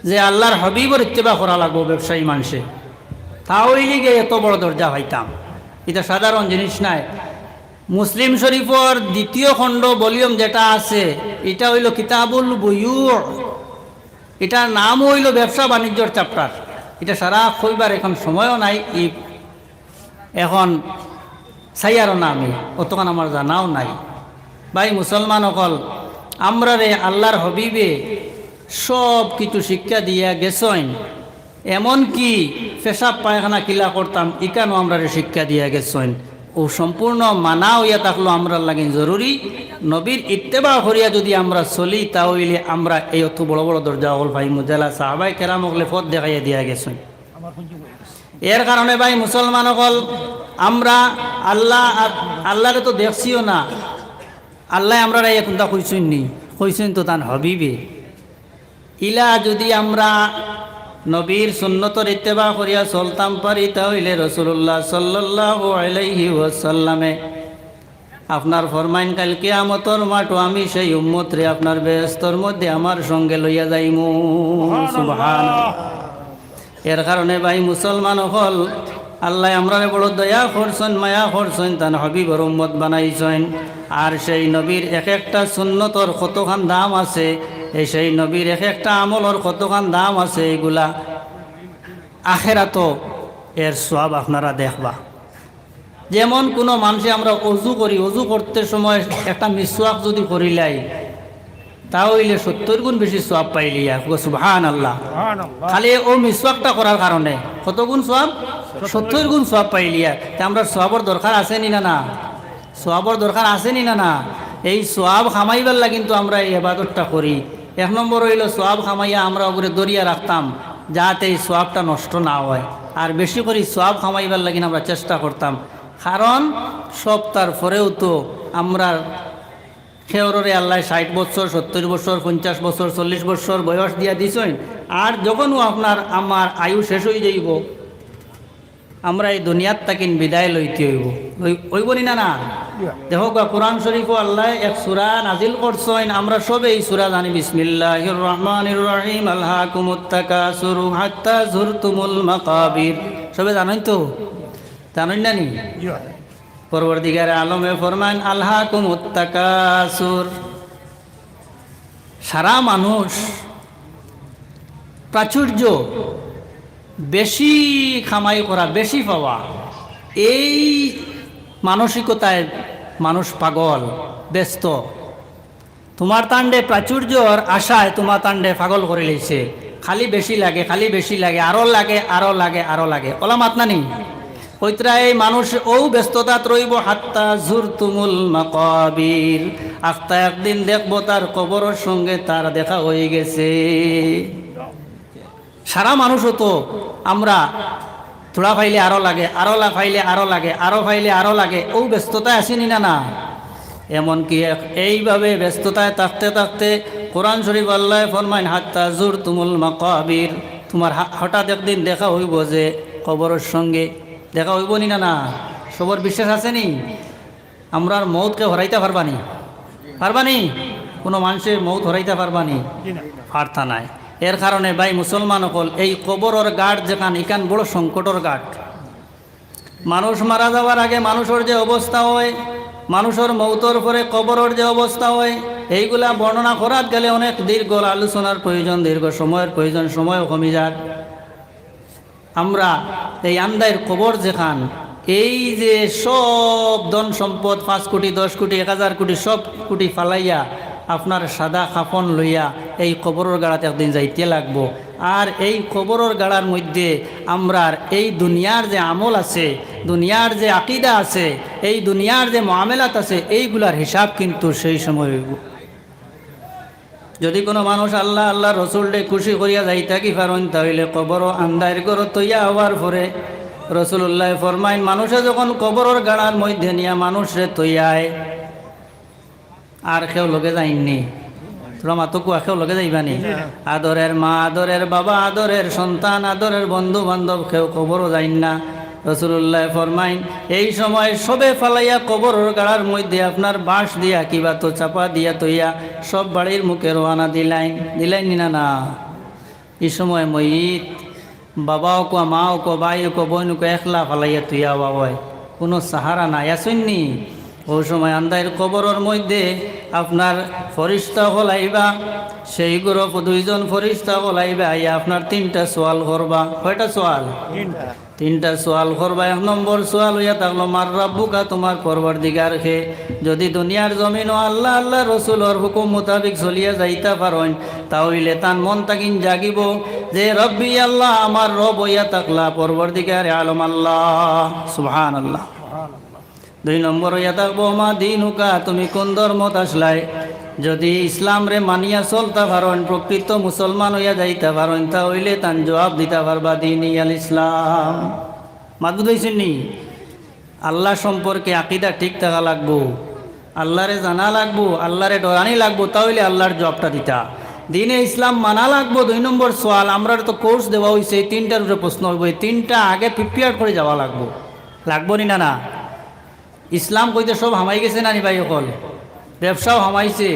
B: যে আল্লাহর হাবিবর ইত্তেবা করা লাগবো ব্যবসায়ী মানুষে। তাহলে গিয়ে এত বড় দরজা হইতাম, এটা সাধারণ জিনিস নাই। মুসলিম শরীফর 2য় খণ্ড ভলিউম যেটা আছে, এটা হইল কিতাবুল বুয়ু', এটার নাম হইল ব্যবসা বাণিজ্যর চ্যাপ্টার। এটা সারা কইবার এখন সময়ও নাই। এখন চাই আর না আমি অতখান আমার জানাও নাই। ভাই মুসলমান অকল আমরা রে আল্লাহর হবিবে সব কিছু শিক্ষা দিয়া গেছেন, এমনকি পেশাব পায়খানা কিলা করতাম ইকানো আমরা শিক্ষা দিয়া গেছেন। ও সম্পূর্ণ মানা হইয়া থাকলো আমরা লাগে জরুরি। নবীর ইত্তেবা করিয়া যদি আমরা চলি তাহলে আমরা এই অত বড় বড় দরজা হল ভাই মুজালা সাহাবাই কেরাম হলে পথ দেখাইয়া দিয়া গেছেন। এর কারণে ভাই মুসলমান হল আমরা আল্লাহরে তো দেখছিও না, আল্লাহ আমরা কোনটা কইছেন নি, কইছেন তো তান হবিবে। ইলা যদি আমরা নবীর সুন্নতর ইত্তেবা করিয়া চলতাম পারি তাহলে রাসূলুল্লাহ সাল্লাল্লাহু আলাইহি ওয়াসাল্লামে আপনার ফরমাইন কাল কিয়ামতর মাঠও আমি সেই উম্মত রে আপনার বেহেশতের মধ্যে আমার সঙ্গে লইয়া যাইমু। সুবহানাল্লাহ। এর কারণে ভাই মুসলমান হল আল্লাহ আমরা বড় দয়া করছেন, মায়া করছেন, তান হবিবর উম্মত বানাইছেন। আর সেই নবীর এক একটা সুন্নতর কতখান দাম আছে, সেই নবীর এক একটা আমলর কতখান দাম আছে, এগুলা আখেরাতো এর সওয়াব আপনারা দেখবা। যেমন কোনো মানুষে আমরা অজু করি, অজু করতে সময় একটা মিসওয়াক যদি করিলাই তাহলে 70 গুণ বেশি সওয়াব পাইলিয়া। সুবহানাল্লাহ। খালি ও মিসওয়াকটা করার কারণে কত গুণ সওয়াব? 70 গুণ সওয়াব পাইলিয়া। তা আমরা সওয়াবর দরকার আছে নি না? সওয়াবর দরকার আছে নি না? এই সওয়াব খামাইবার লাগি কিন্তু আমরা এই ইবাদতটা করি। এক নম্বর হইল সওয়াব খামাইয়া আমরা ওপরে দরিয়া রাখতাম যাতে এই সওয়াবটা নষ্ট না হয়। আর বেশি করে সওয়াব খামাইবার লাগি আমরা চেষ্টা করতাম, কারণ সপ্তাহ পরেও তো আমরা খেওরে আল্লাহ 60 বছর, 70 বছর, 50 বছর, 40 বছর বয়স দিয়া দিছেন। আর যখনও আপনার আমার আয়ু শেষ হয়ে যাইব আমরা এই দুনিয়ার তাকিন বিদায় লইতে হইব নি না? দেখো কোরআন শরীফও আল্লাহ এক সূরা নাজিল করছেন, আমরা সবে এই সূরা জানি। বিসমিল্লাহির রহমানির রহিম। আলহাকুমুত তাকাসুরু হাত্তা যুরতুমুল মাকাবির। সবে জানেন তো? জানেন না নি? পরবর্তীকার আলমে ফরমান আলহাকুমুত তাকাসুর। সারা মানুষ প্রাচুর্য, বেশি খামাই করা, বেশি পাওয়া, এই মানসিকতায় মানুষ পাগল, ব্যস্ত। তোমার তাণ্ডে প্রাচুর্যর আশায় তোমার তাণ্ডে পাগল করে লইছে। খালি বেশি লাগে, খালি বেশি লাগে, আরো লাগে, আরো লাগে, আরো লাগে। ওলা মাতনা নেই ওইতরাই মানুষ ও ব্যস্ততা রইব হাত্তা যুরতুমুল মাকাবির। আস্তা একদিন দেখবো তার কবরের সঙ্গে তার দেখা হয়ে গেছে। সারা মানুষও তো আমরা থোড়া ফাইলে আরো লাগে, আরো ফাইলে আরো লাগে, আরো ফাইলে আরো লাগে, ও ব্যস্ততায় আসেনি না? এমনকি এইভাবে ব্যস্ততায় থাকতে থাকতে কোরআন শরীফ আল্লাহ ফরমাইন হাত্তা যুরতুমুল মাকাবির। তোমার হঠাৎ একদিন দেখা হইব যে কবরের সঙ্গে দেখা হইব নি না? সবর বিশ্বাস আসেনি? আমরা মৌতকে হরাইতে পারবানি? পারবানি? কোনো মানুষের মৌত হরাইতে পারবানি? পারতা নাই। এর কারণে ভাই মুসলমান হল এই কবরের গাঠ যেখান ইকান বড় সংকটর গাঠ। মানুষ মারা যাওয়ার আগে মানুষের যে অবস্থা হয়, মানুষের মৌতর পরে কবরের যে অবস্থা হয়, এইগুলা বর্ণনা করার গেলে অনেক দীর্ঘ আলোচনার প্রয়োজন, দীর্ঘ সময়ের প্রয়োজন, সময়ও কমে যায়। আমরা এই আন্দায়ের কবর যেখান, এই যে সব ধন সম্পদ 5 কোটি 10 কোটি 1000 কোটি সব কোটি ফালাইয়া আপনার সাদা কাফন লইয়া এই কবরের গাড়াতে একদিন যাইতে লাগবো। আর এই কবরের গাড়ার মধ্যে আমরা এই দুনিয়ার যে আমল আছে, দুনিয়ার যে আকিদা আছে, এই দুনিয়ার যে মুআমেলাত আছে, এইগুলার হিসাব কিন্তু সেই সময় হইব। যদি কোনো মানুষ আল্লাহ আল্লাহ রসুলকে খুশি করিয়া যাইতা কি পারেন, তাহলে কবর আন্দায়ের ঘর তৈয়া হওয়ার পরে রসুল্লাহ ফরমাইন মানুষে যখন কবরের গাড়ার মধ্যে নিয়ে মানুষে তৈয়ায় আর কেউ লগে যাইনি, তোরা মাতকু কেউ লগে যাইবানি? আদরের মা, আদরের বাবা, আদরের সন্তান, আদরের বন্ধু বান্ধব কেউ কবরও যাইন না। রসুল্লাহ ফরমাইন এই সময় সবে ফালাইয়া কবরের গাড়ার মধ্যে আপনার বাঁশ দিয়া কিবা তো চাপা দিয়া তৈয়া সব বাড়ির মুখে রওনা দিলাইন না? এই সময় মইত বাবাও কো, মাও কো, ভাইও কো, বোন কো একলা ফালাইয়া তুইয়া বাবাই, কোনো সাহারা নাই আসেননি। ও সময় আন্দাইর কবরের মধ্যে আপনার ফরিস্তা হলাইবা, সেই গ্রুপ দুইজন ফরিস্তা হলাইবা, আইয়া আপনার তিনটা সোয়াল করবা। কয়টা সোয়াল? তিনটা সোয়াল করবা। এক নম্বর সোয়াল হইয়া থাকলো মার রাব্বুকা, তোমার পরওয়ারদিগার কে। যদি দুনিয়ার জমিন ও আল্লাহ আল্লাহ রসুলের হুকুম মোতাবিক চলিয়া যাইতা পারেন, তাহলে তার মন তাকিন জাগিব যে রব্বি আল্লাহ, আমার রব হইয়া থাকলা পরওয়ারদিগার আলম আল্লাহ, সুবহানাল্লাহ। দুই নম্বর হইয়া থাকবো মা দিনুকা, তুমি কোন ধর্মত আসলাই। যদি ইসলাম রে মানিয়া চলতে পারেন, প্রকৃত মুসলমান হইয়া যাইতে পারেন, তাহলে তান জবাব দিতে পারবা দিন আল ইসলাম। মাদুদ হয়েছেন নি? আল্লাহ সম্পর্কে আকিদা ঠিক থাকা লাগবো, আল্লাহরে জানা লাগবো, আল্লাহরে ডরানি লাগবো, তাহলে আল্লাহর জবাবটা দিতা। দিনে ইসলাম মানা লাগবো। দুই নম্বর সোয়াল, আমরা তো কোর্স দেওয়া হয়েছে, এই তিনটার উপরে প্রশ্ন হইব, এই তিনটা আগে প্রিপেয়ার করে যাওয়া লাগবো। লাগবো নি? না না ইসলাম কইতে সব হামাই গেছে না নি ভাই? অকল ব্যবসাও হামাইছে,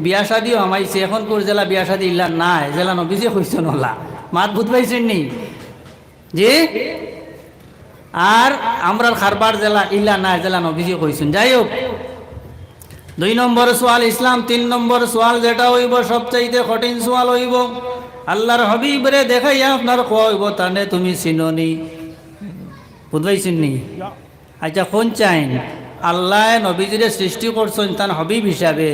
B: বিয়া শাদিও হামাইছে। এখন কোর জেলা বিয়া শাদি ইল্লা নাই, জেলা নবীজে কইছে নলা। মাত বুঝ পাইছেন নি? যে আর আমরা খারবার জেলা ইল্লা নাই, জেলা নবীজে কইছেন। যাই হোক, দুই নম্বর সোয়াল ইসলাম। তিন নম্বর সোয়াল যেটা হইব সবচাইতে কঠিন সোয়াল হইব, আল্লাহর হাবিবরে দেখাইয়া আপনার কইব তানে তুমি চিননি। বুঝবাইছেন নি? আচ্ছা কোন চাইন আল্লাহ নবীজিরে সৃষ্টি করছেন তার হবিব হিসাবে,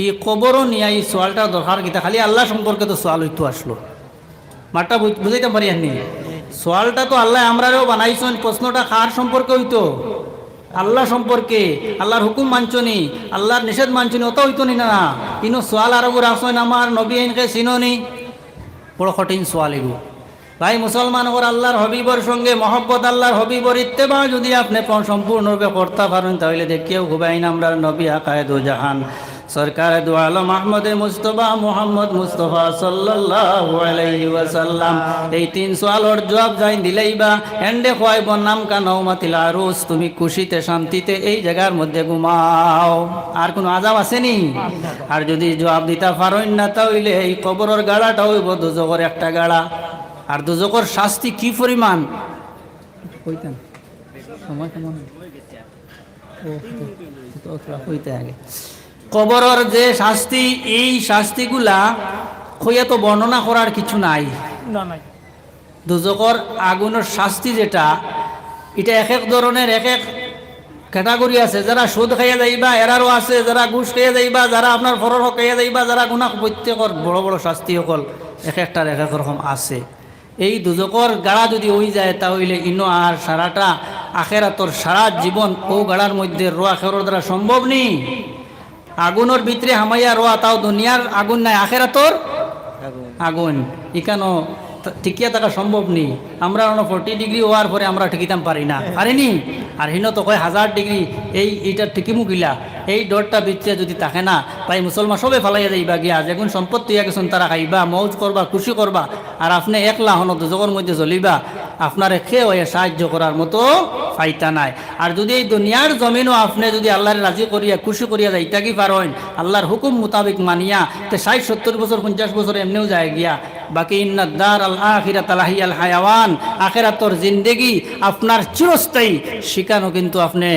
B: ই কবরও নিয়ে এই সোয়ালটা দরকার কিতা? খালি আল্লাহ সম্পর্কে তো সোয়াল হইতো আসলো, মাঠটা বুঝাইতে পারি আপনি? সোয়ালটা তো আল্লাহ আমরারেও বানাইছেন, প্রশ্নটা কার সম্পর্কে হইতো? আল্লাহ সম্পর্কে। আল্লাহর হুকুম মানছনি, আল্লাহর নিষেধ মানছনি, অত হইতো নি না? কিন্তু সোয়াল আরবুর আসেন আমার নবী আইনকে চিননি, বড় কঠিন সোয়াল এগু ভাই। মুসলমান ওর আল্লাহর হবিবর সঙ্গে মহব্বত, আল্লাহর হবিবর ইত্তেবা যদি আপনি সম্পূর্ণরূপে করতে পারেন, তাহলে দেখিও ঘুবাইন আমরা নবী আকায়েদ জাহান সরকার দু আলম আহমদে মুস্তফা মুহাম্মদ মুস্তফা সাল্লাল্লাহু আলাইহি ওয়াসাল্লাম। এই তিন সোয়ালর জবাব যাই দিলেইবা এন্ডে খোয়াইব নাম কা নওমাতিল আরুস, তুমি খুশিতে শান্তিতে এই জায়গার মধ্যে ঘুমাও। আর কোনো আজাব আসেনি? আর যদি জবাব দিতে পারেন না, তাহলে এই কবরের গাড়াটা হইব দুজকের একটা গাড়া। আর দুজকের শাস্তি কি পরিমাণ কইতেন? সময় কেমন হইতে আগে কবরের যে শাস্তি, এই শাস্তিগুলা কইয়া তো বর্ণনা করার কিছু নাই। দুজকের আগুনের শাস্তি যেটা, এটা এক এক ধরনের এক এক ক্যাটাগরি আছে। যারা সুদ খাইয়া যাইবা এরারও আছে, যারা ঘুষ খাইয়া যাইবা, যারা আপনার ফরর হক খাইয়া যাইবা, যারা গুনাহ, প্রত্যেকের বড় বড় শাস্তি সকল এক একটার এক এক রকম আছে। এই দুজকর গাড়া যদি হয়ে যায়, তাহলে ইনো আর সারাটা আখেরাতর সারা জীবন ও গাড়ার মধ্যে রোয়া খেরোর দ্বারা সম্ভব নেই। আগুনের ভিতরে হামাইয়া রোয়া, তাও দুনিয়ার আগুন নাই, আখেরাতর আগুন, ইকানো টিকিয়া থাকা সম্ভব নেই। আমরা 40 ডিগ্রি হওয়ার পরে আমরা টিকিতাম পারি না, পারিনি। আর হিনো তো কয় 1000 ডিগ্রি, এইটা টিকিমু গিলা। এই ডরটা বিচ্ছে যদি থাকে না, তাই মুসলমান সবে ফালাইয়া যাইবা গিয়া, যেগুন সম্পত্তি গেছেন তারা খাইবা, মৌজ করবা, খুশি করবা। আর আপনি একলা হন দুজকের মধ্যে চলিবা, আপনার খেয়ে হয়ে সাহায্য করার মতো ফাইতা নাই। আর যদি এই দুনিয়ার জমিনও আপনি যদি আল্লাহর রাজি করিয়া খুশি করিয়া যাইতা কি পারেন, আল্লাহর হুকুম মোতাবেক মানিয়া, তো 60-70 বছর 50 বছর এমনিও যায় গিয়া। বাকি ইন্নাদ দার আল আখিরাত লাহিয়াল হায়াওয়ান, আখিরাতর জিন্দেগি আপনার চিরস্থায়ী। শিখানো কিন্তু আপনি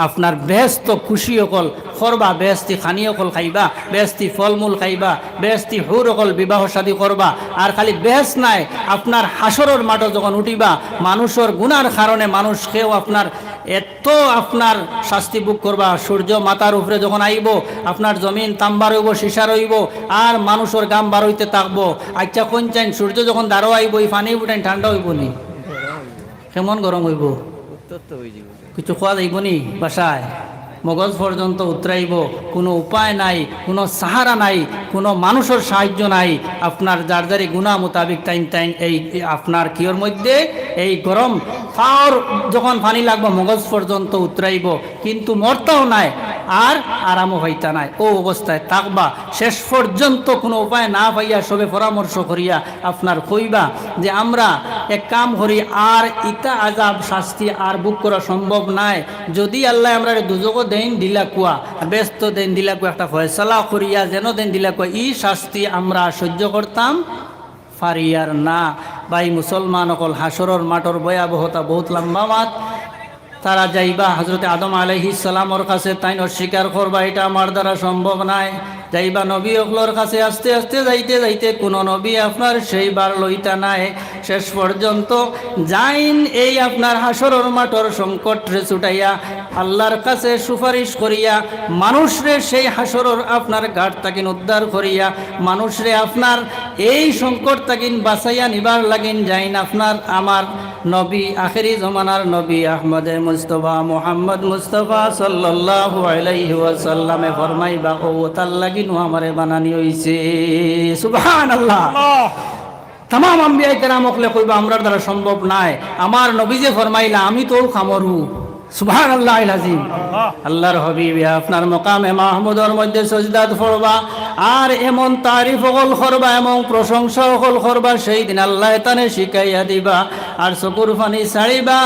B: আপনার বেহেশত খুশি অকল করবা, বেহেশতি খানি অকল খাইবা, বেহেশতি ফলমূল খাইবা, বেহেশতি হুর অকল বিবাহ শাদী করবা। আর খালি বেহেশ নাই, আপনার হাসরের মাঠে যখন উঠিবা, মানুষের গুনার কারণে মানুষ কেউ আপনার এত আপনার শাস্তি ভোগ করবা। সূর্য মাথার উপরে যখন আইব, আপনার জমিন তাম্বার হইব, সীসা রইব, আর মানুষের গাম বার হইতে থাকবো। আচ্ছা কোন চাইন সূর্য যখন দাঁড়ো আইব, এই পানি উঠেন ঠান্ডা হইব নি? কেমন গরম হইব? কিছু খাওয়া যাইব নি? বাসায় মগজ পর্যন্ত উতরাইব, কোনো উপায় নাই, কোনো সাহারা নাই, কোনো মানুষের সাহায্য নাই। আপনার যার যারি গুণা মোতাবিক টাইম এই আপনার কিওর মধ্যে এই গরম পাওয়ার যখন পানি লাগবে মগজ পর্যন্ত উতরাইব, কিন্তু মরতাও নাই আর আরামও হইতা নাই। ও অবস্থায় থাকবা। শেষ পর্যন্ত কোনো উপায় না পাইয়া সবে পরামর্শ করিয়া আপনার কইবা যে আমরা এক কাম করি, আর ইতা আজাব শাস্তি আর বুক করা সম্ভব নাই। যদি আল্লাহ আমরা দুজক দেন দিলা কুয়া, ব্যস্ত দেন দিলা কুয়া, একটা ফয়সালা করিয়া যেন দেন দিলা কুয়া, ই শাস্তি আমরা সহ্য করতাম ফারিয়ার না। ভাই মুসলমান অকল হাসরর মাঠর ভয়াবহতা বহুত লম্বা মাত। তারা যাইবা হযরত আদম আলাইহিস সালামর কাছে, তাই অস্বীকার করবা এটা আমার দ্বারা সম্ভব নাই। যাইবা নবী অগলোর কাছে, আস্তে আস্তে যাইতে যাইতে কোনো নবী আপনার সেইবার লইতা নাই। শেষ পর্যন্ত যাইন এই আপনার হাসরের মাঠর সংকট রে ছুটাইয়া আল্লাহর কাছে সুপারিশ করিয়া মানুষরে সেই হাসরের আপনার ঘাট তাকিন উদ্ধার করিয়া মানুষরে আপনার এই সংকট তাকিন বাঁচাইয়া নিবার লাগিন যাইন আপনার আমার নবী আখেরি জমানার নবী আহমদে মুস্তফা মুহাম্মদ মুস্তফা সাল্লাল্লাহু আলাইহি ওয়াসাল্লামে ফরমাইবা ও তার লাগিনও আমারে বানানি হইছে। সুবহানাল্লাহ। তাম আম্বিয়ায়ে কেরাম হকলে কইবা আমরার দ্বারা সম্ভব নাই, আমার নবী যে ফরমাইলা আমি তো খামরু। সুবহানাল্লাহিল আযীম। আল্লাহর হাবিব আপনার মকামে মাহমুদর মধ্যে সজদাত পড়বা আর এমন তারিফ হল করবা, এমন প্রশংসা হল করবা, সেই দিন আল্লাহ তানে শিখাইয়া দিবা আর চকুর পানি ছাড়িবা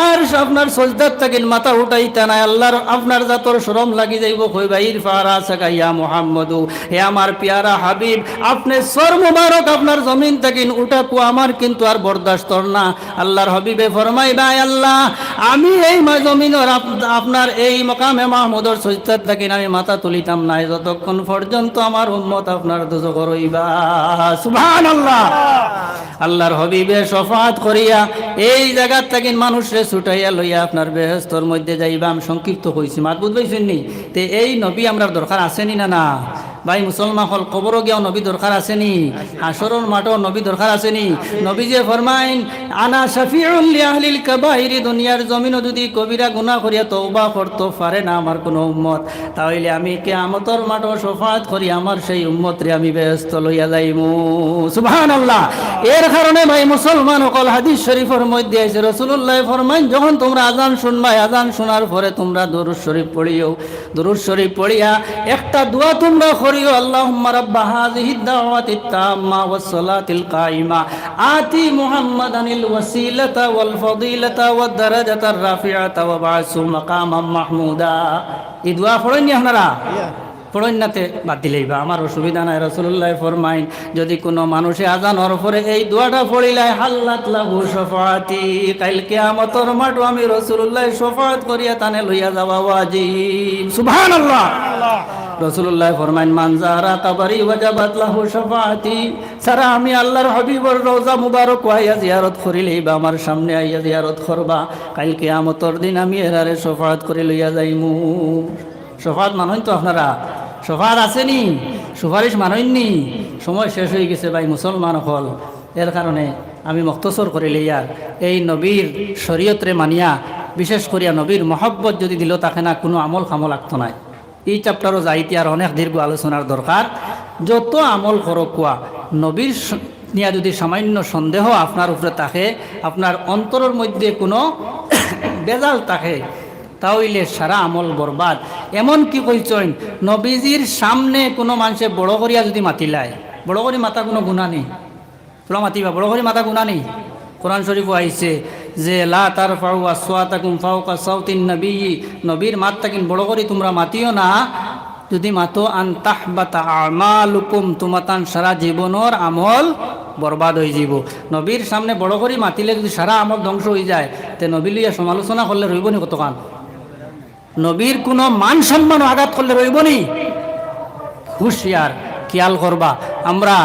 B: আর আপনার সজদাত থাকিন মাথা উঠাইতা নাই। আল্লাহর আপনার জাতর শরম লাগি যাইব, কইবা ইরফা রাসাকা ইয়া মুহাম্মদু, হে আমার পিয়ারা হাবিব আপনি সর মুবারক আপনার জমিন থাকিন উঠাকু আমার কিন্তু আর বরদাস্ত না। আল্লাহর হাবিবে ফরমাইবা আল্লাহ আমি এই জমিনের আপনার এই মকামে মাহমুদর সজদাত থাকিন আমি মাথা তুলিতাম নাই যতক্ষণ পর্যন্ত আমার উম্মত আপনার দোজখ রইবা। সুবহানাল্লাহ। আল্লাহর হাবিবে শফাআত করিয়া এই জায়গার থাকিন মানুষরে ছুটাইয়া লইয়া আপনার বেহেশতর মধ্যে যাইবা। আমি সংক্ষিপ্ত কইছি, মাত বুঝবাইছেন নি? তে এই নবী আমরার দরকার আসেনি না? না ভাই মুসলমান হল কবরও গিয়াও নবী দরকার আসেনি, হাসরের মাঠও নবী দরকার আসেনি। নবী যে ফরমাইন আনা শাফিউল লিআহলিল কাবাইরি, দুনিয়ার জমিনও যদি কবিরা গুনাহ করিয়া তওবা করতে পারে না আমার কোনো উম্মত, তাহলে আমি কিয়ামতের মাঠও শফাআত করি আমার সেই উম্মতরে আমি বেহেশত লইয়া যাইমু। সুবহানাল্লাহ। এর কারণে ভাই মুসলমান হল হাদিস শরীফের মধ্যে আছে রাসূলুল্লাহ ফরমাইন যখন তোমরা আযান শুনবা, আযান শোনার পরে তোমরা দরুদ শরীফ পড়িও, দরুদ শরীফ পড়িয়া একটা দোয়া তোমরা আল্লাহুম্মা রাব্বা হাযিহিদ দাওয়াতিত তাম্মা ওয়াস সালাতিল কাইমা আতি মুহাম্মাদানিল ওয়াসিলাতা ওয়াল ফাদিলাতা ওয়াদ দারাজাতার রাফিআতা ওয়া বা'সু মাকামাম মাহমুদা। এই দোয়া পড়েননি আপনারা? পড়েন নাতে বাদ দিলেইবা, আমার অসুবিধা নাই। রাসূলুল্লাহ ফরমাইন যদি কোনো মানুষে আযানের পরে এই দোয়াটা পড়িলাই হাল্লাত লাহু শাফাআতি, কাল কিয়ামতের মাঠে আমি রাসূলুল্লাহ শফাআত করিয়া তানে লইয়া যাওয়া ওয়াজিব। সুবহানাল্লাহ। রাসূলুল্লাহ ফরমাইন মান যারা কবরি ওয়াজাবাত লাহু শাফাআতি, সারা আমি আল্লাহর হাবিবর রওজা মুবারক আইয়া জিয়ারত করিলেই বা আমার সামনে আইয়া জিয়ারত করবা, কাল কিয়ামতের দিন আমি এরারে শফাআত করে লইয়া যাইমু। শফাআত মানেন তো আপনারা? শফাআত আসেনি, সুপারিশ মানেননি? সময় শেষ হয়ে গেছে ভাই মুসলমান হল। এর কারণে আমি মুখতসর করে লইয়ার এই নবীর শরীয়তরে মানিয়া বিশেষ করিয়া নবীর মহব্বত যদি দিল তাকে না কোনো আমল খামল লাগতো নাই। এই চ্যাপ্টারও যাইতে আর অনেক দীর্ঘ আলোচনার দরকার। যত আমল করো কোয়া নবীর নিয়ে যদি সামান্য সন্দেহ আপনার উপরে থাকে, আপনার অন্তরের মধ্যে কোনো বেজাল থাকে, তাহলে সারা আমল বরবাদ। এমন কি কইছেন নবীজির সামনে কোনো মানুষে বড় করিয়া যদি মাতিলায়, বড় করি মাতা কোনো গুণা নেই, তোলা মাতিবা বড় করি মাতা গুণা নেই। কোরআন শরীফ আইছে যে লা তারফাউ আসওয়াতাকুম ফাওকা সাউতিন নবী, নবীর মাত তাকিন বড় করি তোমরা মাতিও না। যদি মাতো আন তাহবাতা আমালুকুম, তোমাতান সারা জীবনের আমল বরবাদ হয়ে যাব। নবীর সামনে বড় করি মাতিলে যদি সারা আমল ধ্বংস হয়ে যায়, তে নবী লইয়া সমালোচনা করলে রইব নি কতক্ষণ? নবীর কোনো মান সম্মান আঘাত করলে রইব নি? হুঁশিয়ার, খেয়াল করবা। আমরা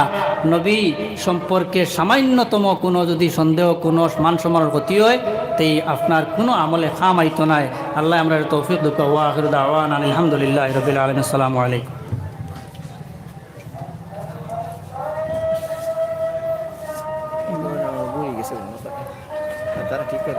B: নবী সম্পর্কে সামান্যতম কোনো যদি সন্দেহ, কোনো মান সম্মানের ক্ষতি হয়, তাই আপনার কোনো আমলে খাম আইতো নাই। আল্লাহ আমরা তৌফিক দিক। ওয়া আখিরু দাওয়ানা আলহামদুলিল্লাহি রাব্বিল আলামিন। আসসালামু আলাইকুম।
C: তারা ঠিক করে